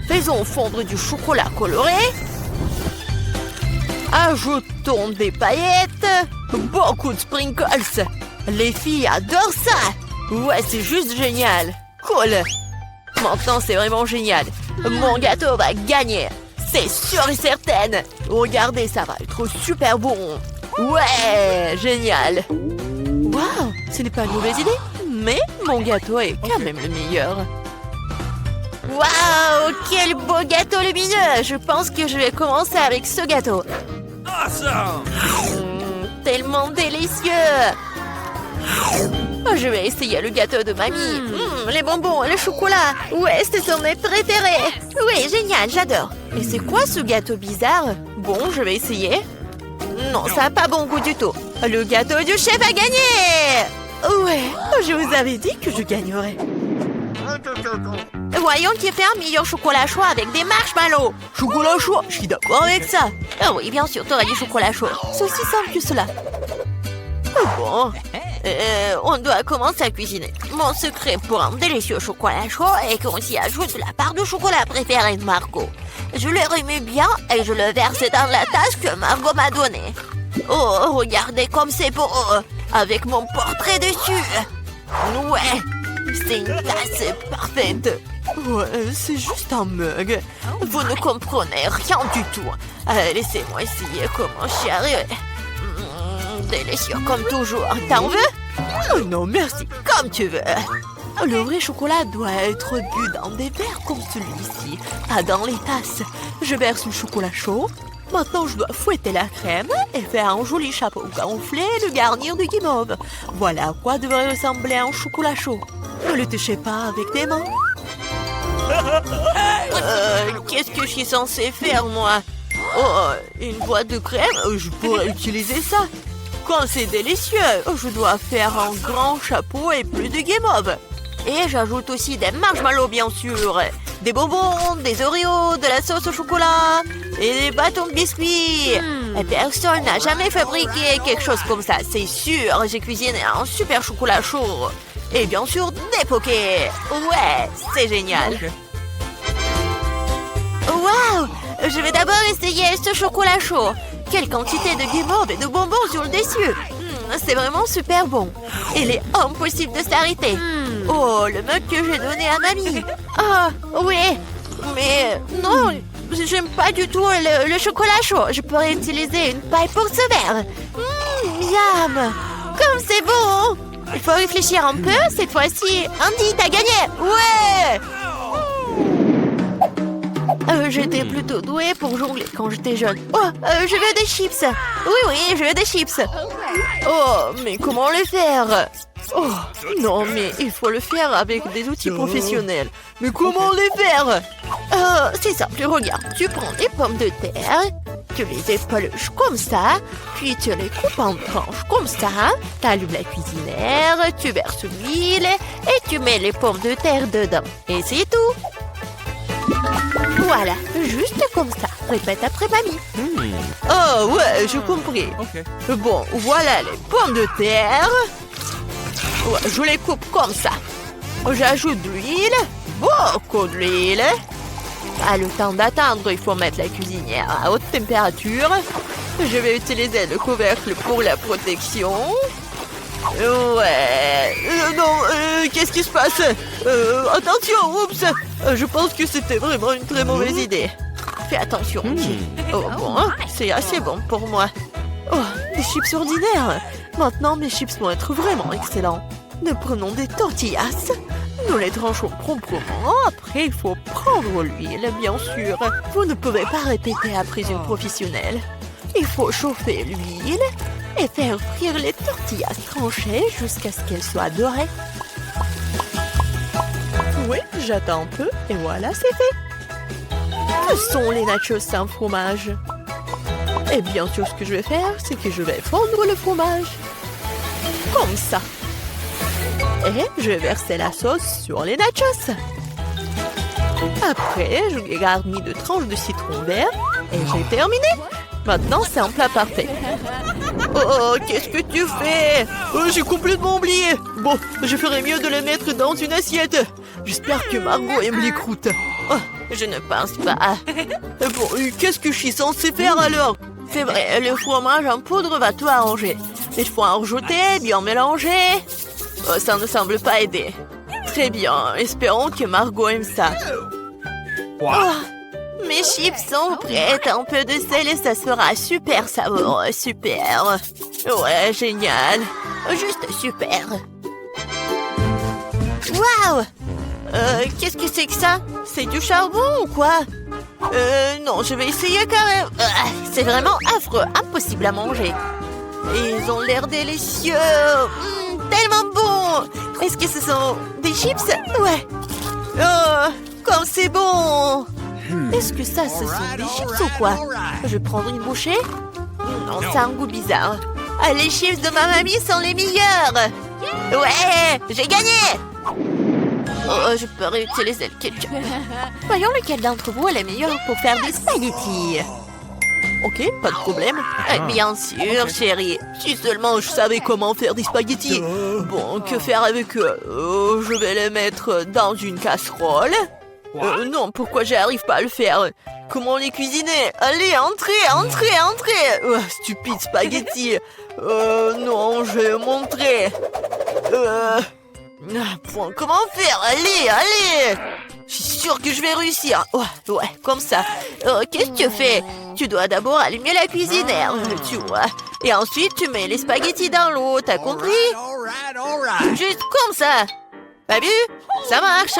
Faisons fondre du chocolat coloré. Ajoutons des paillettes. Beaucoup de sprinkles. Les filles adorent ça. Ouais, c'est juste génial. Cool. Maintenant, c'est vraiment génial. Mon gâteau va gagner. C'est sûr et certain. Regardez, ça va être super bon. Ouais, génial. Waouh, ce n'est pas une mauvaise idée. Mais mon gâteau est quand même le meilleur. Waouh, quel beau gâteau lumineux. Je pense que je vais commencer avec ce gâteau. Awesome! Tellement délicieux. Je vais essayer le gâteau de mamie. Les bonbons et le chocolat. Ouais, ce sont mes préférés. Oui, génial, j'adore. Et c'est quoi ce gâteau bizarre? Bon, je vais essayer. Non, ça n'a pas bon goût du tout. Le gâteau du chef a gagné. Ouais, je vous avais dit que je gagnerais. Voyons qui fait un meilleur chocolat chaud avec des marshmallows. Chocolat chaud, je suis d'accord avec ça. Ah oui, bien sûr, t'auras du chocolat chaud. C'est aussi simple que cela. Bon, On doit commencer à cuisiner. Mon secret pour un délicieux chocolat chaud est qu'on s'y ajoute la part de chocolat préférée de Margot. Je le remue bien et je le verse dans la tasse que Margot m'a donnée. Oh, regardez comme c'est beau, avec mon portrait dessus. Ouais, c'est une tasse parfaite. Ouais, c'est juste un mug. Vous ne comprenez rien du tout. Laissez-moi essayer comment chérie. Délicieux comme toujours. T'en veux? Oh non, merci. Comme tu veux. Le vrai chocolat doit être bu dans des verres comme celui-ci, pas dans les tasses. Je verse le chocolat chaud. Maintenant, je dois fouetter la crème et faire un joli chapeau gonflé et le garnir de guimauve. Voilà à quoi devrait ressembler un chocolat chaud. Ne le touchez pas avec tes mains. Qu'est-ce que je suis censée faire, moi? Oh, une boîte de crème, je pourrais utiliser ça. Quand c'est délicieux, je dois faire un grand chapeau et plus de guimauve. Et j'ajoute aussi des marshmallows, bien sûr. Des bonbons, des Oreos, de la sauce au chocolat et des bâtons de biscuits. Et personne n'a jamais fabriqué quelque chose comme ça, c'est sûr. J'ai cuisiné un super chocolat chaud. Et bien sûr, des pokés. Ouais, c'est génial. Waouh! Je vais d'abord essayer ce chocolat chaud. Quelle quantité de guimauve et de bonbons sur le dessus. C'est vraiment super bon. Il est impossible de s'arrêter. Oh, le mug que j'ai donné à mamie. Ah, oui. Mais non, j'aime pas du tout le chocolat chaud. Je pourrais utiliser une paille pour ce verre. Miam. Comme c'est bon. Il faut réfléchir un peu cette fois-ci. Andy, t'as gagné. Ouais. J'étais plutôt douée pour jongler quand j'étais jeune. Oh, je veux des chips. Oui, je veux des chips. Oh, mais comment les faire? Oh, non, mais il faut le faire avec des outils professionnels. Mais comment les faire? C'est simple, regarde. Tu prends des pommes de terre, tu les épluches comme ça, puis tu les coupes en tranches comme ça. T'allumes la cuisinière, tu verses l'huile et tu mets les pommes de terre dedans. Et c'est tout. Voilà, juste comme ça. Répète après mamie. Oh, ouais, j'ai compris. Bon, voilà les pommes de terre. Ouais, je les coupe comme ça. J'ajoute de l'huile, beaucoup de l'huile. Le temps d'attendre, il faut mettre la cuisinière à haute température. Je vais utiliser le couvercle pour la protection. Ouais. Non, qu'est-ce qui se passe? Attention, oups. Je pense que c'était vraiment une très mauvaise idée. Fais attention. Oh bon, c'est assez bon pour moi. Oh, des chips ordinaires. Maintenant, mes chips vont être vraiment excellents. Nous prenons des tortillas. Nous les tranchons proprement. Après, il faut prendre l'huile, bien sûr. Vous ne pouvez pas répéter après une professionnelle. Il faut chauffer l'huile et faire frire les tortillas tranchées jusqu'à ce qu'elles soient dorées. Oui, j'attends un peu et voilà, c'est fait. Ce sont les nachos sans fromage. Et bien sûr, ce que je vais faire, c'est que je vais fondre le fromage. Comme ça. Et je vais verser la sauce sur les nachos. Après, je les garnis de tranches de citron vert et j'ai terminé. Maintenant, c'est un plat parfait. Oh, qu'est-ce que tu fais? J'ai complètement oublié. Bon, je ferais mieux de les mettre dans une assiette. J'espère que Margot aime les croûtes. Oh, je ne pense pas. Bon, qu'est-ce que je suis censée faire alors? C'est vrai, le fromage en poudre va tout arranger. Il faut en rajouter, bien mélanger. Oh, ça ne semble pas aider. Très bien, espérons que Margot aime ça. Oh, mes chips sont prêtes. Un peu de sel et ça sera super savoureux. Super. Ouais, génial. Juste super. Waouh! Qu'est-ce que c'est que ça? C'est du charbon ou quoi? Non, je vais essayer quand même. C'est vraiment affreux, impossible à manger. Ils ont l'air délicieux. Tellement bon. Est-ce que ce sont des chips? Ouais. Oh, comme c'est bon. Est-ce que ça, ce sont des chips ou quoi? Je vais prendre une bouchée. Non, ça a un goût bizarre. Les chips de ma mamie sont les meilleurs. Ouais, j'ai gagné. Oh, je peux réutiliser le ketchup. Voyons lequel d'entre vous est le meilleur pour faire des spaghettis. Ok, pas de problème. Bien sûr, chérie. Si seulement je savais comment faire des spaghettis. Bon, que faire avec eux? Je vais les mettre dans une casserole. Non, pourquoi j'arrive pas à le faire? Comment les cuisiner? Allez, entrez. Stupide spaghetti. Non, je vais montrer. Bon, comment faire? Allez. Je suis sûre que je vais réussir. Ouais, comme ça. Qu'est-ce que tu fais? Tu dois d'abord allumer la cuisinière, tu vois. Et ensuite, tu mets les spaghettis dans l'eau, t'as compris? Juste comme ça. T'as vu? Ça marche.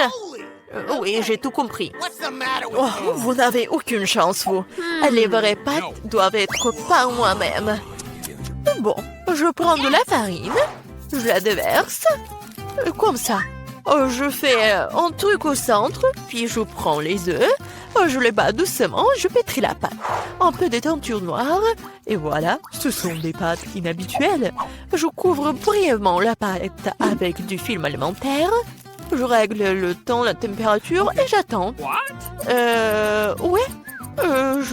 Oui, j'ai tout compris. Vous n'avez aucune chance, vous. Les vraies pâtes doivent être par moi-même. Bon, je prends de la farine. Je la déverse. Comme ça. Je fais un truc au centre, puis je prends les œufs, je les bats doucement, je pétris la pâte. Un peu de teinture noire, et voilà, ce sont des pâtes inhabituelles. Je couvre brièvement la pâte avec du film alimentaire. Je règle le temps, la température, et j'attends. Je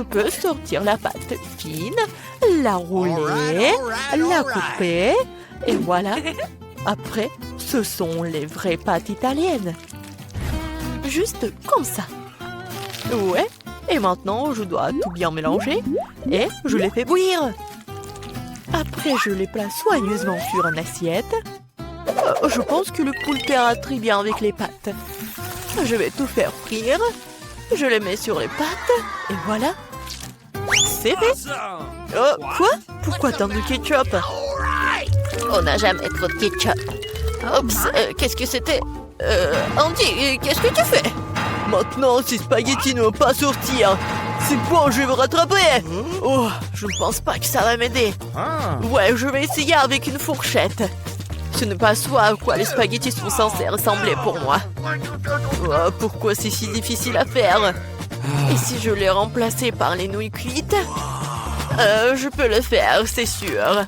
peux sortir la pâte fine, la rouler, la couper, et voilà. Après, ce sont les vraies pâtes italiennes. Juste comme ça. Ouais. Et maintenant, je dois tout bien mélanger. Et je les fais bouillir. Après, je les place soigneusement sur une assiette. Je pense que le poulpe ira très bien avec les pâtes. Je vais tout faire frire. Je les mets sur les pâtes. Et voilà. C'est fait. Quoi? Pourquoi tant de ketchup? On n'a jamais trop de ketchup. Oups, qu'est-ce que c'était? Andy, qu'est-ce que tu fais? Maintenant, ces spaghettis ne vont pas sortir. C'est bon, je vais me rattraper. Je ne pense pas que ça va m'aider. Ouais, je vais essayer avec une fourchette. Ce n'est pas ce à quoi les spaghettis sont censés ressembler pour moi. Pourquoi c'est si difficile à faire? Et si je les remplaçais par les nouilles cuites? Je peux le faire, c'est sûr.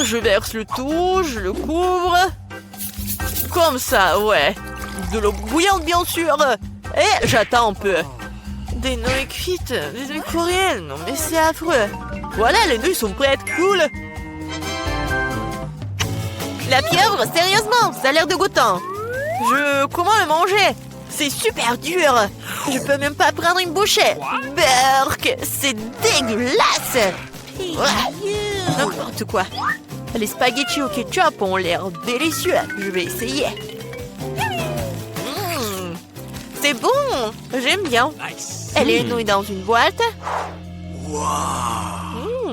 Je verse le tout, je le couvre. Comme ça, ouais. De l'eau bouillante, bien sûr. Et j'attends un peu. Des nouilles cuites, des nouilles coréennes. Non, mais c'est affreux. Voilà, les nouilles sont prêtes. Cool. La pieuvre, sérieusement, ça a l'air dégoûtant. Comment le manger? C'est super dur. Je peux même pas prendre une bouchée. Berk, c'est dégueulasse. N'importe quoi. Les spaghettis au ketchup ont l'air délicieux. Je vais essayer. C'est bon. J'aime bien. Et les nouilles dans une boîte.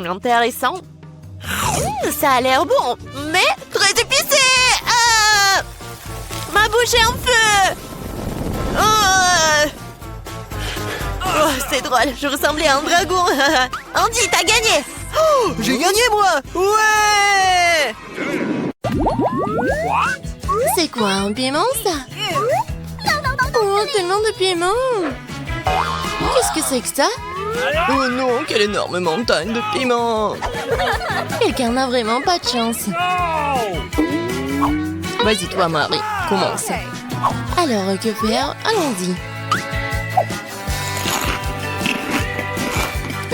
Intéressant. Ça a l'air bon, mais très épicé. Ma bouche est en feu. C'est drôle, je ressemblais à un dragon. Andy, t'as gagné. J'ai gagné, moi. Ouais. C'est quoi, un piment, ça? Oh, tellement de piment. Qu'est-ce que c'est que ça? Oh non, quelle énorme montagne de piment. Quelqu'un n'a vraiment pas de chance. Vas-y, toi, Marie, commence. Alors, que faire? Allons-y.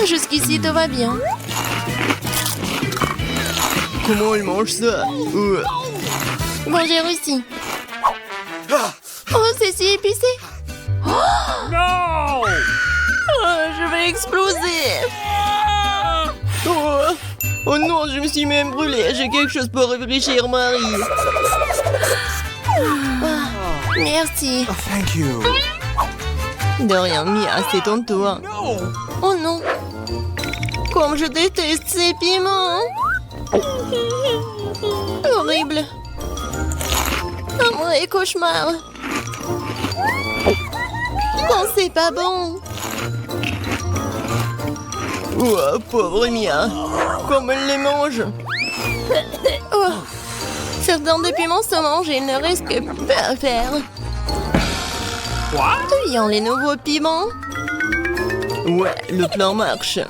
Jusqu'ici, tout va bien. Comment il mange ça? Bon, j'ai réussi. Oh, c'est si épicé. No! Je vais exploser. Oh non, je me suis même brûlée. J'ai quelque chose pour réfléchir, Marie. Merci. Thank you. De rien, Mia, c'est ton tour. Oh non. Comme je déteste ces piments. Horrible. Un vrai cauchemar. Oh, c'est pas bon. Pauvre Mia. Comme elle les mange. Oh. Certains des piments se mangent et ils ne risquent pas à faire. Tuyant les nouveaux piments. Ouais, le plan marche.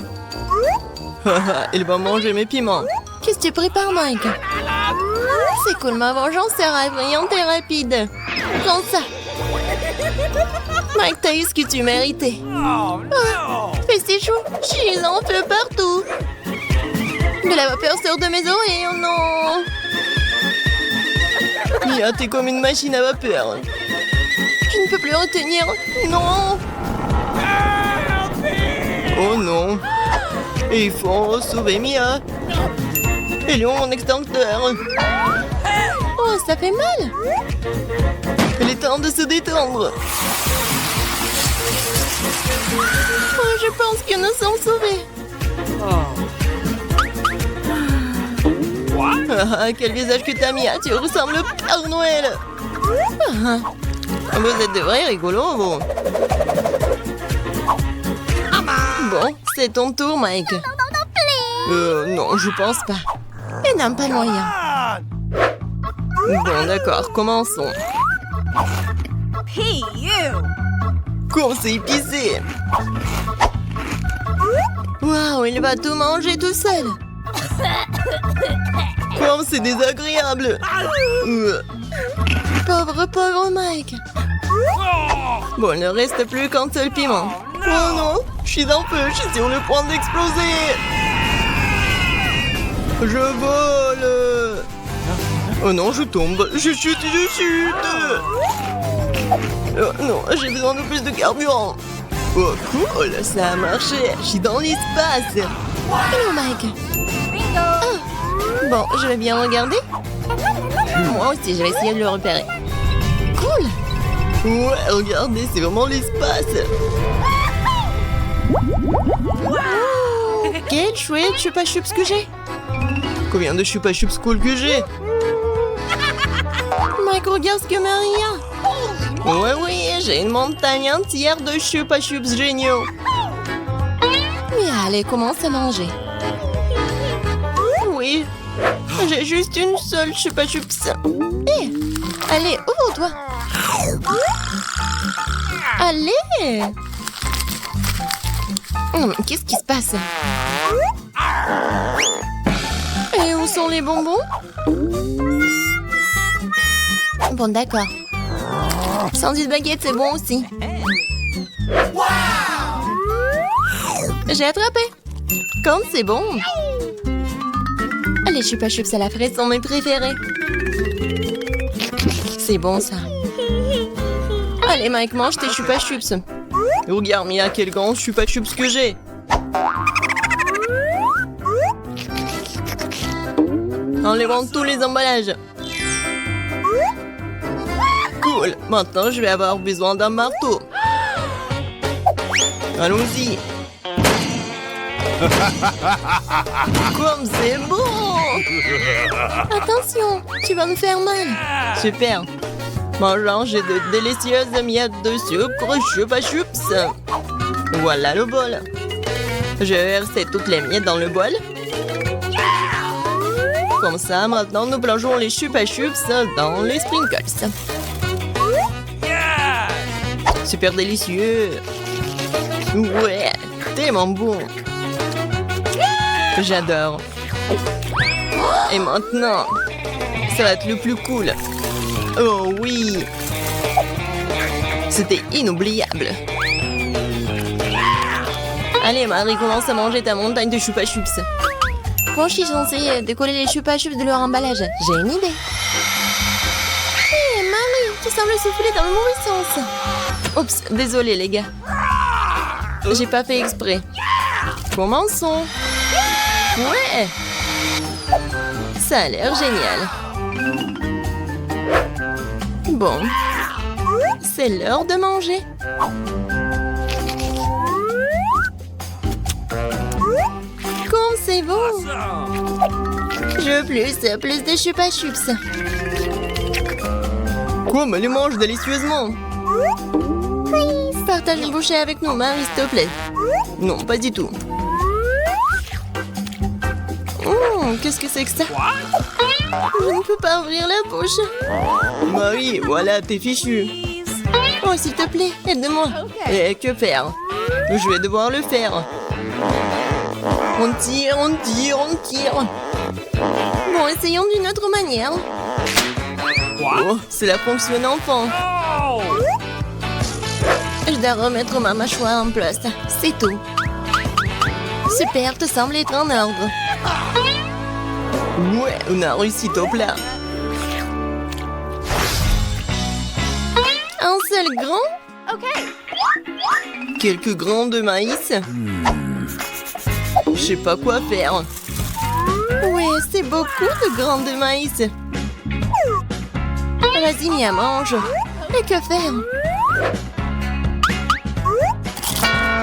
Il va manger mes piments. Qu'est-ce que tu prépares, Mike? C'est cool, ma vengeance sera effrayante et rapide. Prends ça. Mike, t'as eu ce que tu méritais. Oh no! Mais c'est chou, j'ai en feu partout. De la vapeur sort de mes oreilles, oh non. Mia, t'es comme une machine à vapeur. Je ne peux plus retenir. Non. Oh non. Et il faut sauver Mia. Et Léon, mon extincteur. Oh, ça fait mal. Il est temps de se détendre. Oh, je pense que nous sommes sauvés. Ah, quel visage que t'as mis, hein. Tu ressembles au Père Noël. Ah, vous êtes de vrais rigolos, vous. Bon, c'est ton tour, Mike. Non, je pense pas. Il n'a pas moyen. Bon, d'accord, commençons. Hey, you! Qu'on s'est épicé. Waouh, il va tout manger tout seul. Comme c'est désagréable. Pauvre Mike. Bon, il ne reste plus qu'un seul piment. Oh non, je suis en feu, je suis sur le point d'exploser. Je vole. Oh non, je tombe, je chute. Oh non, j'ai besoin de plus de carburant. Oh cool, ça a marché, je suis dans l'espace. Hello Mike. Bingo! Bon, je vais bien regarder. Moi aussi, je vais essayer de le repérer. Cool. Ouais, regardez, c'est vraiment l'espace. Wow. Quel chouette chupa chups que j'ai. Combien de chupa chups cool que j'ai. Mike, regarde ce que Maria. Oui, j'ai une montagne entière de chupa chups géniaux. Mais allez, commence à manger. Oui, j'ai juste une seule chupa chups. Hé, allez, ouvre-toi. Allez. Qu'est-ce qui se passe? Et où sont les bonbons? Bon, d'accord. Sandwich baguette, c'est bon aussi. J'ai attrapé. Comme c'est bon. Les chupa chups à la fraise sont mes préférés. C'est bon ça. Allez Mike, mange tes chupa chups. Regarde Mia, quel grand chupa chups que j'ai. Enlevons tous les emballages. Cool, maintenant je vais avoir besoin d'un marteau. Allons-y. Comme c'est bon. Attention, tu vas me faire mal. Super. Mangeant, j'ai de délicieuses miettes de sucre chupa chups. Voilà le bol. Je vais verser toutes les miettes dans le bol. Comme ça, maintenant, nous plongeons les chupa chups dans les sprinkles. Super délicieux. Ouais, tellement bon. J'adore. Et maintenant, ça va être le plus cool. Oh oui. C'était inoubliable. Allez, Marie, commence à manger ta montagne de chupa chups. Quand je suis censée décoller les chupa chups de leur emballage, j'ai une idée. Hé, Marie, tu sembles souffler dans le mauvais sens. Oups, désolé les gars. J'ai pas fait exprès. Commençons. Ouais. Ça a l'air génial. Bon. C'est l'heure de manger. Comme c'est bon. Je veux plus de chupa chups. Comme elle les mange délicieusement. Partage une bouchée avec nous, Marie, s'il te plaît. Non, pas du tout. Qu'est-ce que c'est que ça? Je ne peux pas ouvrir la bouche. Marie, voilà, t'es fichu. Oh, s'il te plaît, aide-moi. Et que faire? Je vais devoir le faire. On tire. Bon, essayons d'une autre manière. Oh, c'est la fonction enfant. Je dois remettre ma mâchoire en place. C'est tout. Super, te semble être en ordre. Ouais, on a réussi au plat. Un seul grain? Quelques grains de maïs. Je sais pas quoi faire. Ouais, c'est beaucoup de grains de maïs. Vas-y, Mia, mange. Et que faire?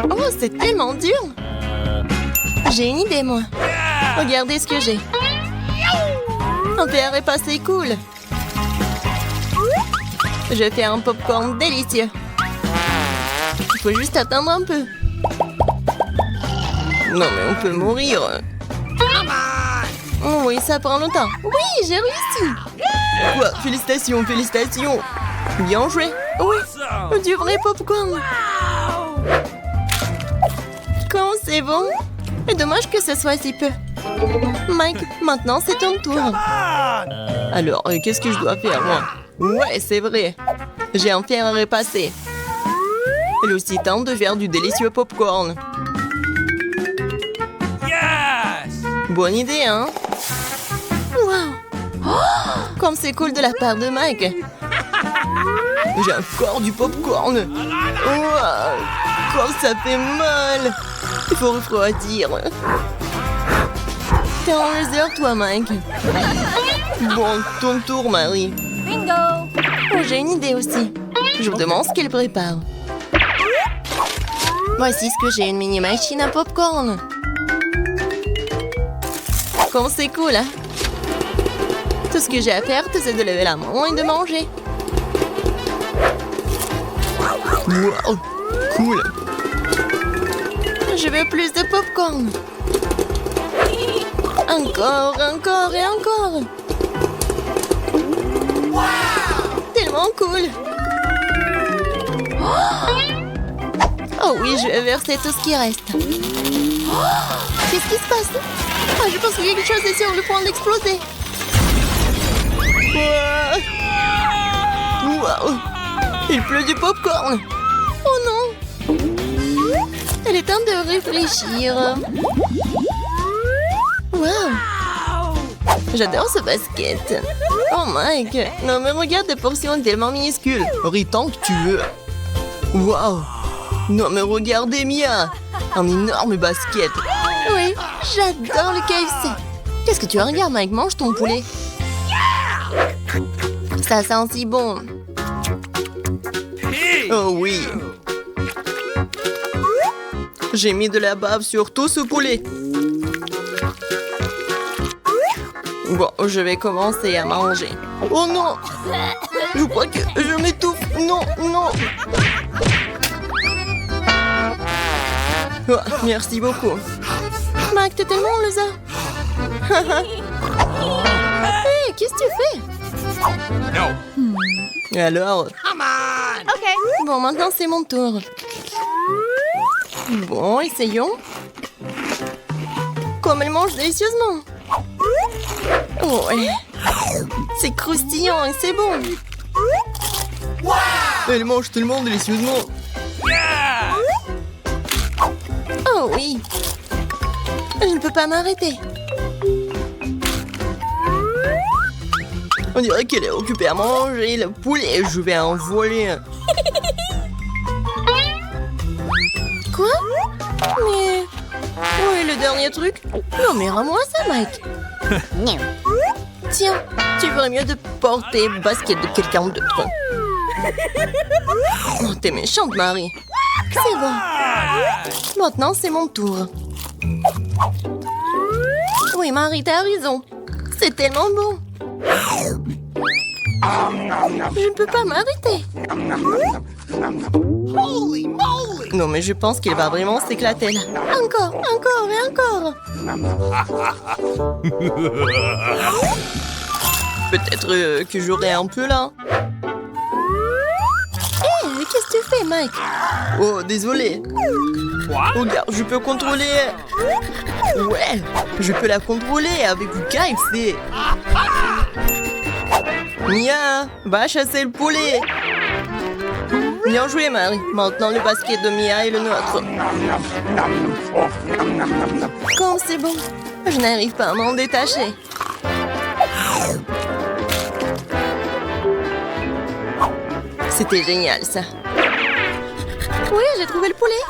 Oh, c'est tellement dur. J'ai une idée, moi. Regardez ce que j'ai. Un verre est passé cool. Je vais faire un popcorn délicieux. Il faut juste attendre un peu. Non mais on peut mourir. Oh oui, ça prend longtemps. Oui, j'ai réussi. Quoi? Félicitations, félicitations. Bien joué. Oui, du vrai popcorn. Quand c'est bon. Et dommage que ce soit si peu. Mike, maintenant c'est ton tour. Alors, qu'est-ce que je dois faire, moi? Ouais, c'est vrai. J'ai un fer à repasser. Il est aussi temps de faire du délicieux popcorn. Yes! Bonne idée, hein? Wow. Oh, comme c'est cool de la part de Mike. J'ai encore du popcorn. Wow, comme ça fait mal. Il faut refroidir. T'es en laser, toi, Mike. Bon, ton tour, Marie. Bingo! Oh, j'ai une idée aussi. Je vous demande ce qu'elle prépare. Voici ce que j'ai, une mini machine à popcorn. Comme c'est cool, hein? Tout ce que j'ai à faire, c'est de lever la main et de manger. Wow, cool. Je veux plus de popcorn. Encore, encore et encore. Tellement cool. Oh oui, je vais verser tout ce qui reste. Qu'est-ce qui se passe? Ah, je pense que quelque chose est sur le point d'exploser. Wow, il pleut du popcorn. Oh non! Il est temps de réfléchir. Wow! J'adore ce basket. Oh Mike, non mais regarde des portions tellement minuscules. Ris tant que tu veux. Wow. Non mais regardez Mia. Un énorme basket. Oui, j'adore le KFC. Qu'est-ce que tu regardes, Mike? Mange ton poulet. Ça sent si bon. Oh oui. J'ai mis de la bave sur tout ce poulet. Bon, je vais commencer à manger. Oh non! Je crois que je m'étouffe. Non, non. Oh, merci beaucoup. Mike, t'es tellement loser. Hé, qu'est-ce que tu fais? No! Et alors? Come on! Bon, maintenant c'est mon tour. Bon, essayons. Comme elle mange délicieusement. Ouais. C'est croustillant et c'est bon. Elle mange tellement délicieusement. Yeah! Oh oui. Je ne peux pas m'arrêter. On dirait qu'elle est occupée à manger le poulet. Je vais en voler un. Quoi? Mais... Où est le dernier truc? Non mais rends-moi ça, Mike. Tiens, tu ferais mieux de porter le basket de quelqu'un d'autre. Oh, t'es méchante, Marie. C'est bon. Maintenant, c'est mon tour. Oui, Marie, t'as raison. C'est tellement bon. Je ne peux pas m'arrêter. Non mais je pense qu'il va vraiment s'éclater là. Encore, encore et encore. Peut-être que j'aurai un peu là. Hé, qu'est-ce que tu fais, Mike? Oh, désolé. What? Regarde, je peux contrôler. Ouais, je peux la contrôler avec du KFC. Mia, va chasser le poulet. Bien joué, Marie. Maintenant, le basket de Mia est le nôtre. Quand c'est bon, je n'arrive pas à m'en détacher. C'était génial, ça. Oui, j'ai trouvé le poulet.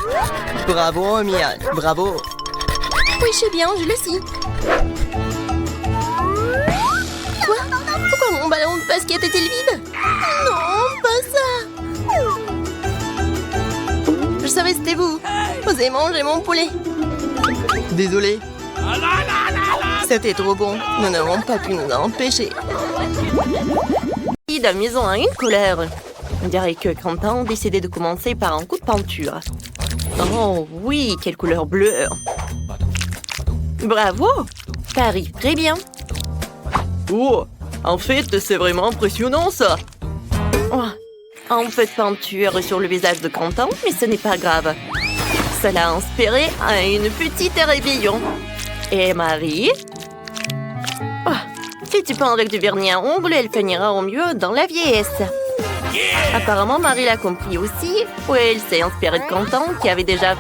Bravo, Mia. Bravo. Oui, je sais bien, je le sais. Quoi? Pourquoi mon ballon de basket est-il vide? Non, pas ça. Je savais que c'était vous. Osez manger mon poulet. Désolé. C'était trop bon. Nous n'avons pas pu nous en empêcher. La maison a une couleur. On dirait que Quentin a décidé de commencer par un coup de peinture. Oh oui, quelle couleur bleue. Bravo, ça arrive très bien. Oh, en fait, c'est vraiment impressionnant ça. Oh, un peu de peinture sur le visage de Quentin, mais ce n'est pas grave. Cela a inspiré à une petite rébellion. Et Marie? Oh, si tu peins avec du vernis à ongles, elle finira au mieux dans la vieillesse. Apparemment, Marie l'a compris aussi. Oui, elle s'est inspirée de Quentin, qui avait déjà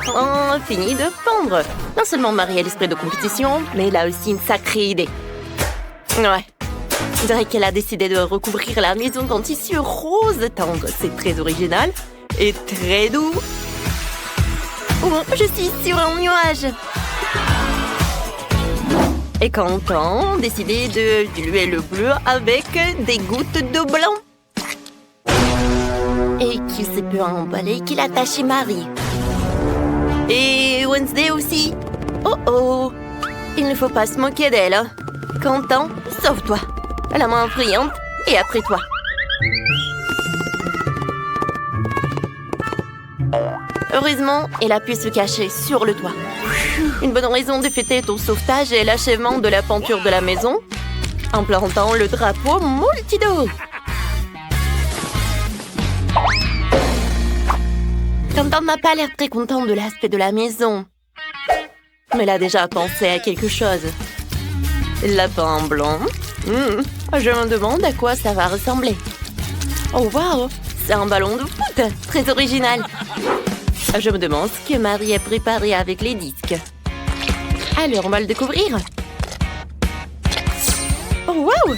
fini de peindre. Non seulement Marie a l'esprit de compétition, mais elle a aussi une sacrée idée. Ouais. Je dirais qu'elle a décidé de recouvrir la maison d'un tissu rose tendre. C'est très original et très doux. Oh, je suis sur un nuage. Et Quentin a décidé de diluer le bleu avec des gouttes de blanc. Et qu'il s'est peu emballé qu'il a attaché Marie. Et Wednesday aussi. Oh oh. Il ne faut pas se moquer d'elle. Quentin, sauve-toi. La main brillante et après toi. Heureusement, elle a pu se cacher sur le toit. Une bonne raison de fêter ton sauvetage et l'achèvement de la peinture de la maison en plantant le drapeau Multido. Quentin n'a pas l'air très content de l'aspect de la maison. Mais il a déjà pensé à quelque chose. Lapin blanc. Je me demande à quoi ça va ressembler. Oh wow, c'est un ballon de foot, très original. Je me demande ce que Marie a préparé avec les disques. Alors, on va le découvrir. Oh wow,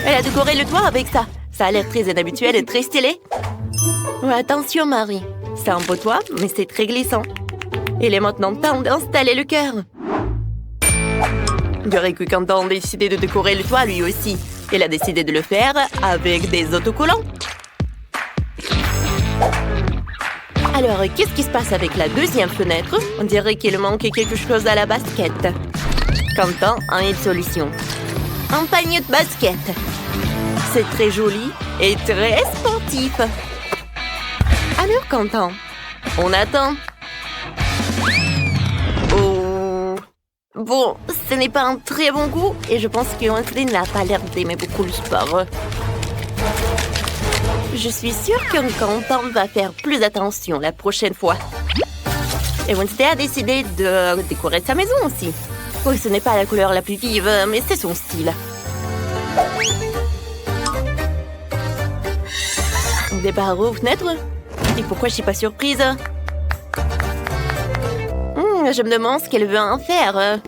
elle a décoré le toit avec ça. Ça a l'air très inhabituel et très stylé. Oh, attention Marie, c'est un beau toit, mais c'est très glissant. Il est maintenant temps d'installer le cœur. Je dirais que Quentin a décidé de décorer le toit lui aussi. Il a décidé de le faire avec des autocollants. Alors, qu'est-ce qui se passe avec la deuxième fenêtre? On dirait qu'il manque quelque chose à la basket. Quentin a une solution. Un panier de basket. C'est très joli et très sportif. Alors, Quentin, on attend. Oh. Bon, ce n'est pas un très bon goût et je pense que Wednesday n'a pas l'air d'aimer beaucoup le sport. Je suis sûre que Quentin va faire plus attention la prochaine fois. Et Wednesday a décidé de décorer sa maison aussi. Oui, ce n'est pas la couleur la plus vive, mais c'est son style. Des barreaux aux fenêtres? Et pourquoi je suis pas surprise? Je me demande ce qu'elle veut en faire.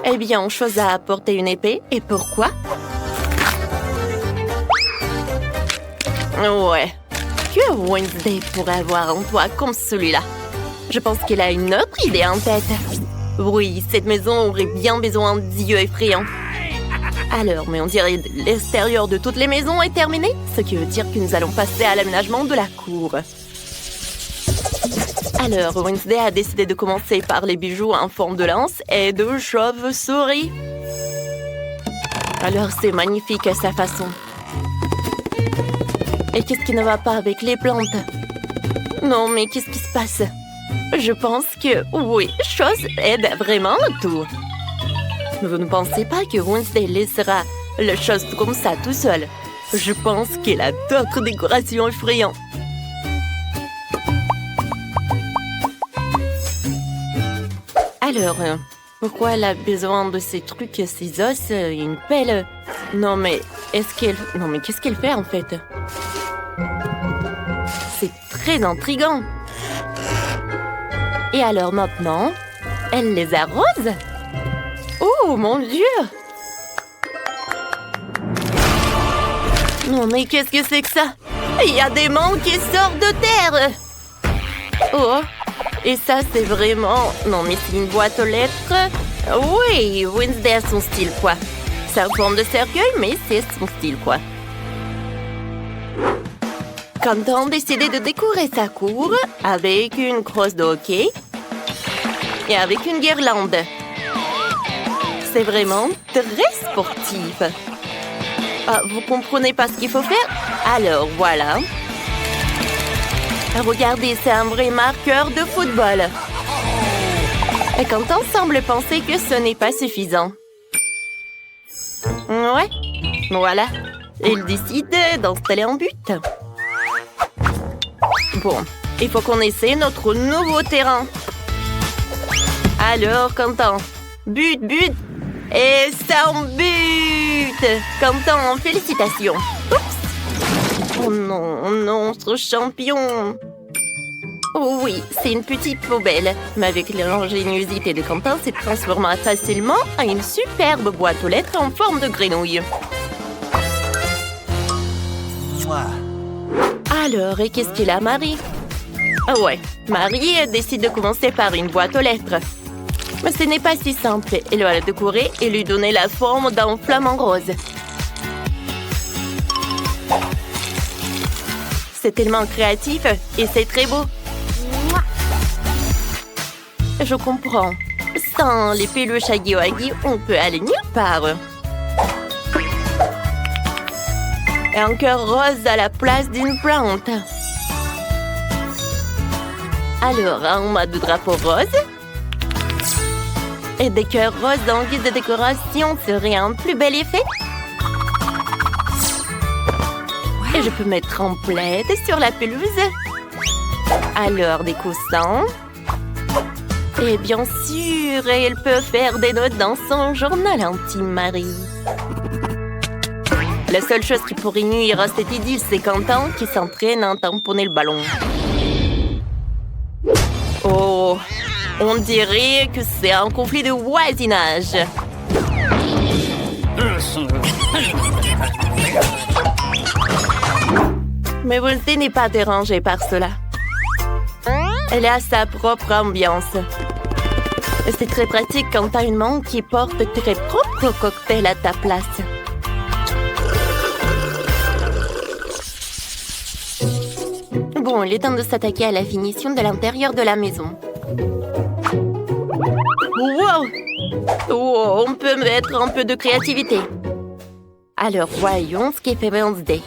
Eh bien, on choisit à apporter une épée. Et pourquoi? Ouais. Que Wednesday pourrait avoir un toit comme celui-là? Je pense qu'elle a une autre idée en tête. Oui, cette maison aurait bien besoin d'yeux effrayants. Alors, mais on dirait que l'extérieur de toutes les maisons est terminé, ce qui veut dire que nous allons passer à l'aménagement de la cour. Alors, Wednesday a décidé de commencer par les bijoux en forme de lance et de chauve-souris. Alors, c'est magnifique à sa façon. Et qu'est-ce qui ne va pas avec les plantes? Non, mais qu'est-ce qui se passe? Je pense que, oui, chose aide vraiment tout. Vous ne pensez pas que Wednesday laissera la chose comme ça tout seul? Je pense qu'elle a d'autres décorations effrayantes. Alors, pourquoi elle a besoin de ces trucs, ces os, une pelle? Non, mais qu'est-ce qu'elle fait en fait? très intriguant. Et alors maintenant, elle les arrose? Oh mon Dieu! Non mais qu'est-ce que c'est que ça? Il y a des mangues qui sortent de terre! Oh! Et ça c'est vraiment... Non mais c'est une boîte aux lettres? Oui, Wednesday a son style quoi. C'est en forme de cercueil mais c'est son style quoi. Quentin a décidé de décorer sa cour avec une crosse de hockey et avec une guirlande. C'est vraiment très sportif. Ah, vous comprenez pas ce qu'il faut faire? Alors, voilà. Regardez, c'est un vrai marqueur de football. Et Quentin semble penser que ce n'est pas suffisant. Ouais, voilà. Il décide d'installer un but. Bon, il faut qu'on essaie notre nouveau terrain. Alors, Quentin, but, et c'est un but! Quentin, félicitations. Oups! Oh non, ce champion! Oh oui, c'est une petite poubelle, mais avec l'ingéniosité de Quentin, c'est transformé facilement en une superbe boîte aux lettres en forme de grenouille. Alors, et qu'est-ce qu'il a, Marie? Ah ouais, Marie décide de commencer par une boîte aux lettres. Mais ce n'est pas si simple. Elle va la décorer et lui donner la forme d'un flamant rose. C'est tellement créatif et c'est très beau. Je comprends. Sans les peluches Huggy Wuggy, on peut aller nulle part. Et un cœur rose à la place d'une plante. Alors, un mât de drapeau rose. Et des cœurs roses en guise de décoration serait un plus bel effet. Et je peux mettre en plaid sur la pelouse. Alors, des coussins. Et bien sûr, elle peut faire des notes dans son journal intime, Marie. La seule chose qui pourrait nuire à cette idylle, c'est Quentin qui s'entraîne à tamponner le ballon. Oh, on dirait que c'est un conflit de voisinage. Mais Wednesday n'est pas dérangée par cela. Elle a sa propre ambiance. C'est très pratique quand t'as une main qui porte tes propres cocktails à ta place. Bon, il est temps de s'attaquer à la finition de l'intérieur de la maison. Wow! Oh, on peut mettre un peu de créativité. Alors, voyons ce qu'est fait Wednesday.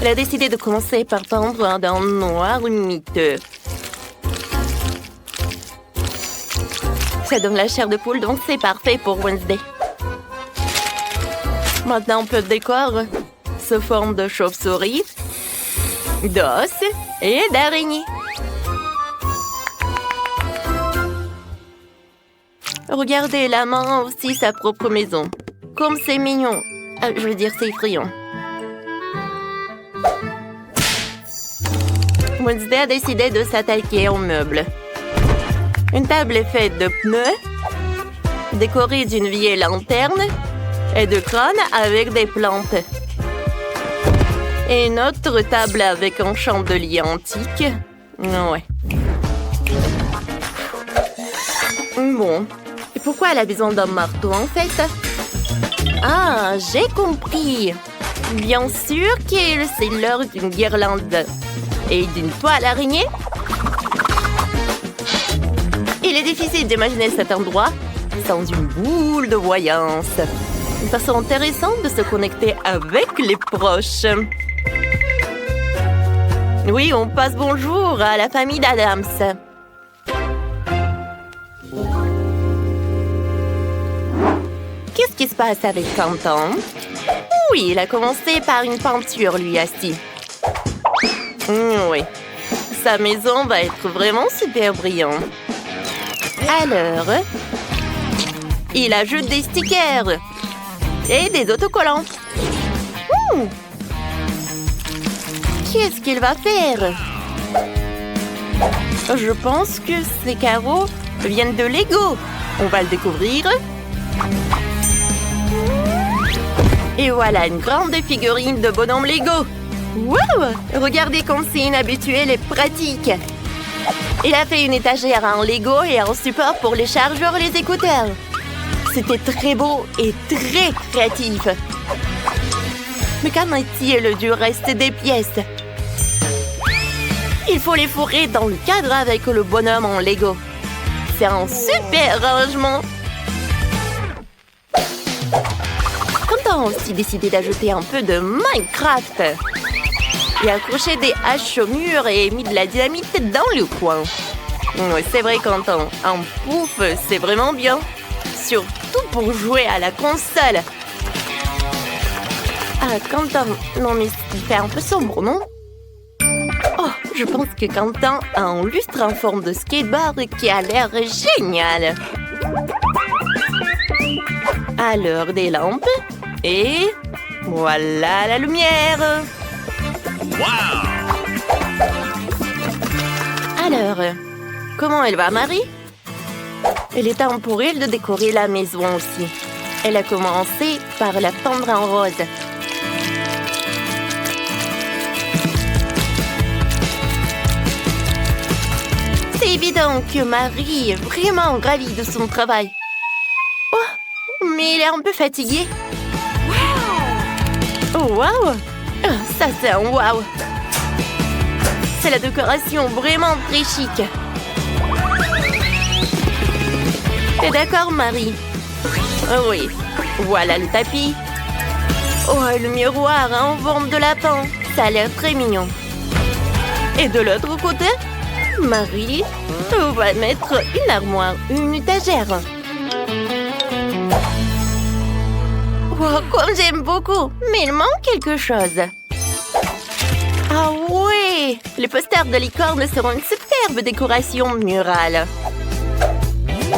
Elle a décidé de commencer par peindre d'un noir miteux. Ça donne la chair de poule, donc c'est parfait pour Wednesday. Maintenant, on peut décorer sous forme de chauve-souris, d'os et d'araignée. Regardez, la main a aussi sa propre maison. Comme c'est mignon. Je veux dire, c'est effrayant. Wednesday a décidé de s'attaquer aux meubles. Une table est faite de pneus, décorée d'une vieille lanterne et de crânes avec des plantes. Et une autre table avec un chandelier antique. Ouais. Bon. Et pourquoi elle a besoin d'un marteau, en fait? Ah, j'ai compris. Bien sûr que c'est l'heure d'une guirlande et d'une toile araignée. Il est difficile d'imaginer cet endroit sans une boule de voyance. Une façon intéressante de se connecter avec les proches. Oui, on passe bonjour à la famille d'Adams. Qu'est-ce qui se passe avec Quentin? Oui, il a commencé par une peinture, lui, assis. Oui, sa maison va être vraiment super brillante. Alors, il ajoute des stickers et des autocollants. Qu'est-ce qu'il va faire? Je pense que ces carreaux viennent de Lego. On va le découvrir. Et voilà une grande figurine de bonhomme Lego. Wow! Regardez comme c'est inhabituel et pratique. Il a fait une étagère en Lego et un support pour les chargeurs et les écouteurs. C'était très beau et très créatif. Mais qu'en est-il du reste des pièces? Il faut les fourrer dans le cadre avec le bonhomme en Lego. C'est un super rangement. Quand on a aussi décidé d'ajouter un peu de Minecraft. Et accroché des haches au mur et mis de la dynamite dans le coin. Oui, c'est vrai, Quentin. Un pouf, c'est vraiment bien. Surtout pour jouer à la console. Ah, Quentin, non mais il fait un peu sombre, non? Oh, je pense que Quentin a un lustre en forme de skateboard qui a l'air génial. Alors, des lampes. Et voilà la lumière. Wow! Alors, comment elle va, Marie? Il est temps pour elle de décorer la maison aussi. Elle a commencé par la peindre en rose. C'est évident que Marie est vraiment ravie de son travail. Oh, mais elle est un peu fatiguée. Oh, wow! Ça, c'est un wow! C'est la décoration vraiment très chic. T'es d'accord, Marie? Oh oui, voilà le tapis. Oh, le miroir en forme de lapin. Ça a l'air très mignon. Et de l'autre côté, Marie va mettre une armoire, une étagère. Oh, comme j'aime beaucoup, mais il manque quelque chose. Ah ouais! Les posters de licorne seront une superbe décoration murale.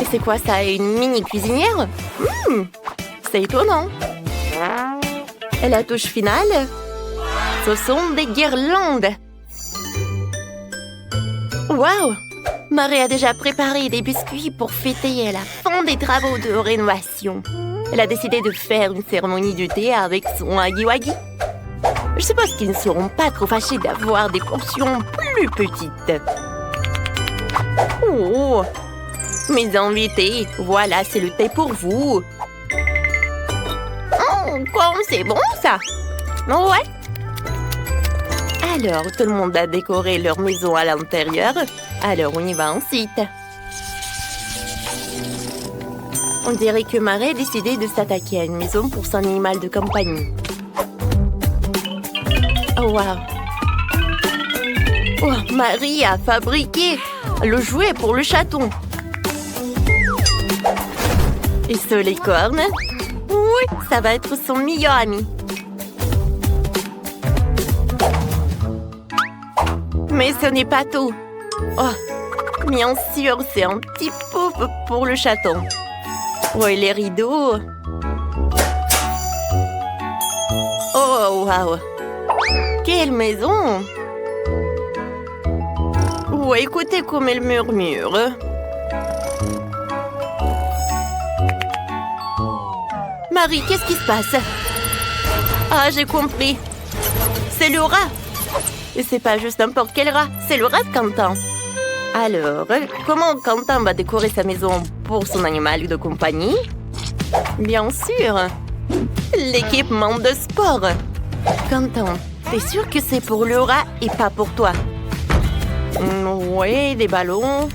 Et c'est quoi ça? Une mini cuisinière? C'est étonnant. Et la touche finale? Ce sont des guirlandes. Waouh! Marie a déjà préparé des biscuits pour fêter la fin des travaux de rénovation. Elle a décidé de faire une cérémonie du thé avec son Huggy-Wuggy. Je suppose qu'ils ne seront pas trop fâchés d'avoir des portions plus petites. Oh! Mes invités, voilà, c'est le thé pour vous. Oh, comme c'est bon, ça! Ouais! Alors, tout le monde a décoré leur maison à l'intérieur. Alors, on y va ensuite. On dirait que Marie a décidé de s'attaquer à une maison pour son animal de compagnie. Oh, wow! Oh, Marie a fabriqué le jouet pour le chaton. Et ce licorne? Oui, ça va être son meilleur ami. Mais ce n'est pas tout. Oh, bien sûr, c'est un petit pouf pour le chaton. Oh, et les rideaux. Oh, wow! Quelle maison! Oh, écoutez comme elle murmure. Marie, qu'est-ce qui se passe? Ah, j'ai compris. C'est le rat. Et c'est pas juste n'importe quel rat, c'est le rat de Quentin. Alors, comment Quentin va décorer sa maison pour son animal de compagnie? Bien sûr, l'équipement de sport. Quentin, t'es sûr que c'est pour le rat et pas pour toi? Oui, des ballons.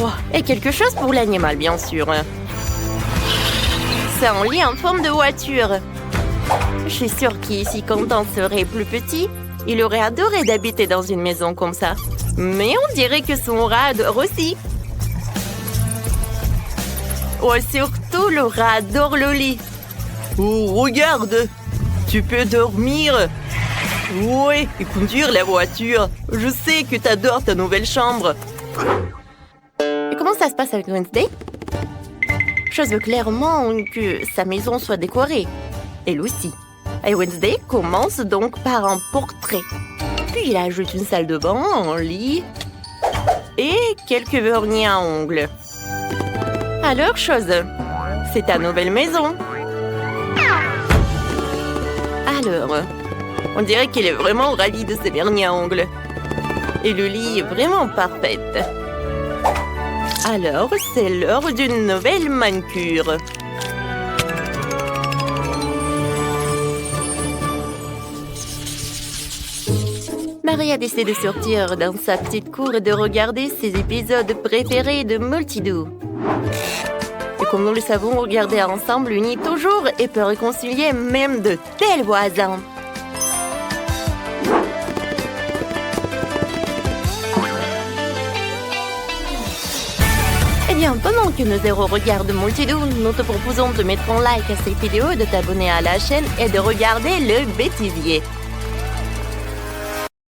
Oh, et quelque chose pour l'animal, bien sûr. C'est un lit en forme de voiture. Je suis sûre qu'ici, Quentin serait plus petit, il aurait adoré d'habiter dans une maison comme ça. Mais on dirait que son rat adore aussi. Oh, surtout, le rat adore le lit. Oh, regarde! Tu peux dormir. Ouais, et conduire la voiture. Je sais que t'adores ta nouvelle chambre. Et comment ça se passe avec Wednesday? Je veux clairement que sa maison soit décorée. Elle aussi. Et Wednesday commence donc par un portrait. Puis il ajoute une salle de bain, un lit et quelques vernis à ongles. Alors, chose, c'est ta nouvelle maison. Alors, on dirait qu'il est vraiment ravi de ses vernis à ongles. Et le lit est vraiment parfait. Alors, c'est l'heure d'une nouvelle manucure. Maria décide de sortir dans sa petite cour et de regarder ses épisodes préférés de Multidou. Et comme nous le savons, regarder ensemble unit toujours et peut réconcilier même de tels voisins. Eh bien, pendant que nos héros regardent Multidou, nous te proposons de mettre un like à cette vidéo, de t'abonner à la chaîne et de regarder le bêtisier.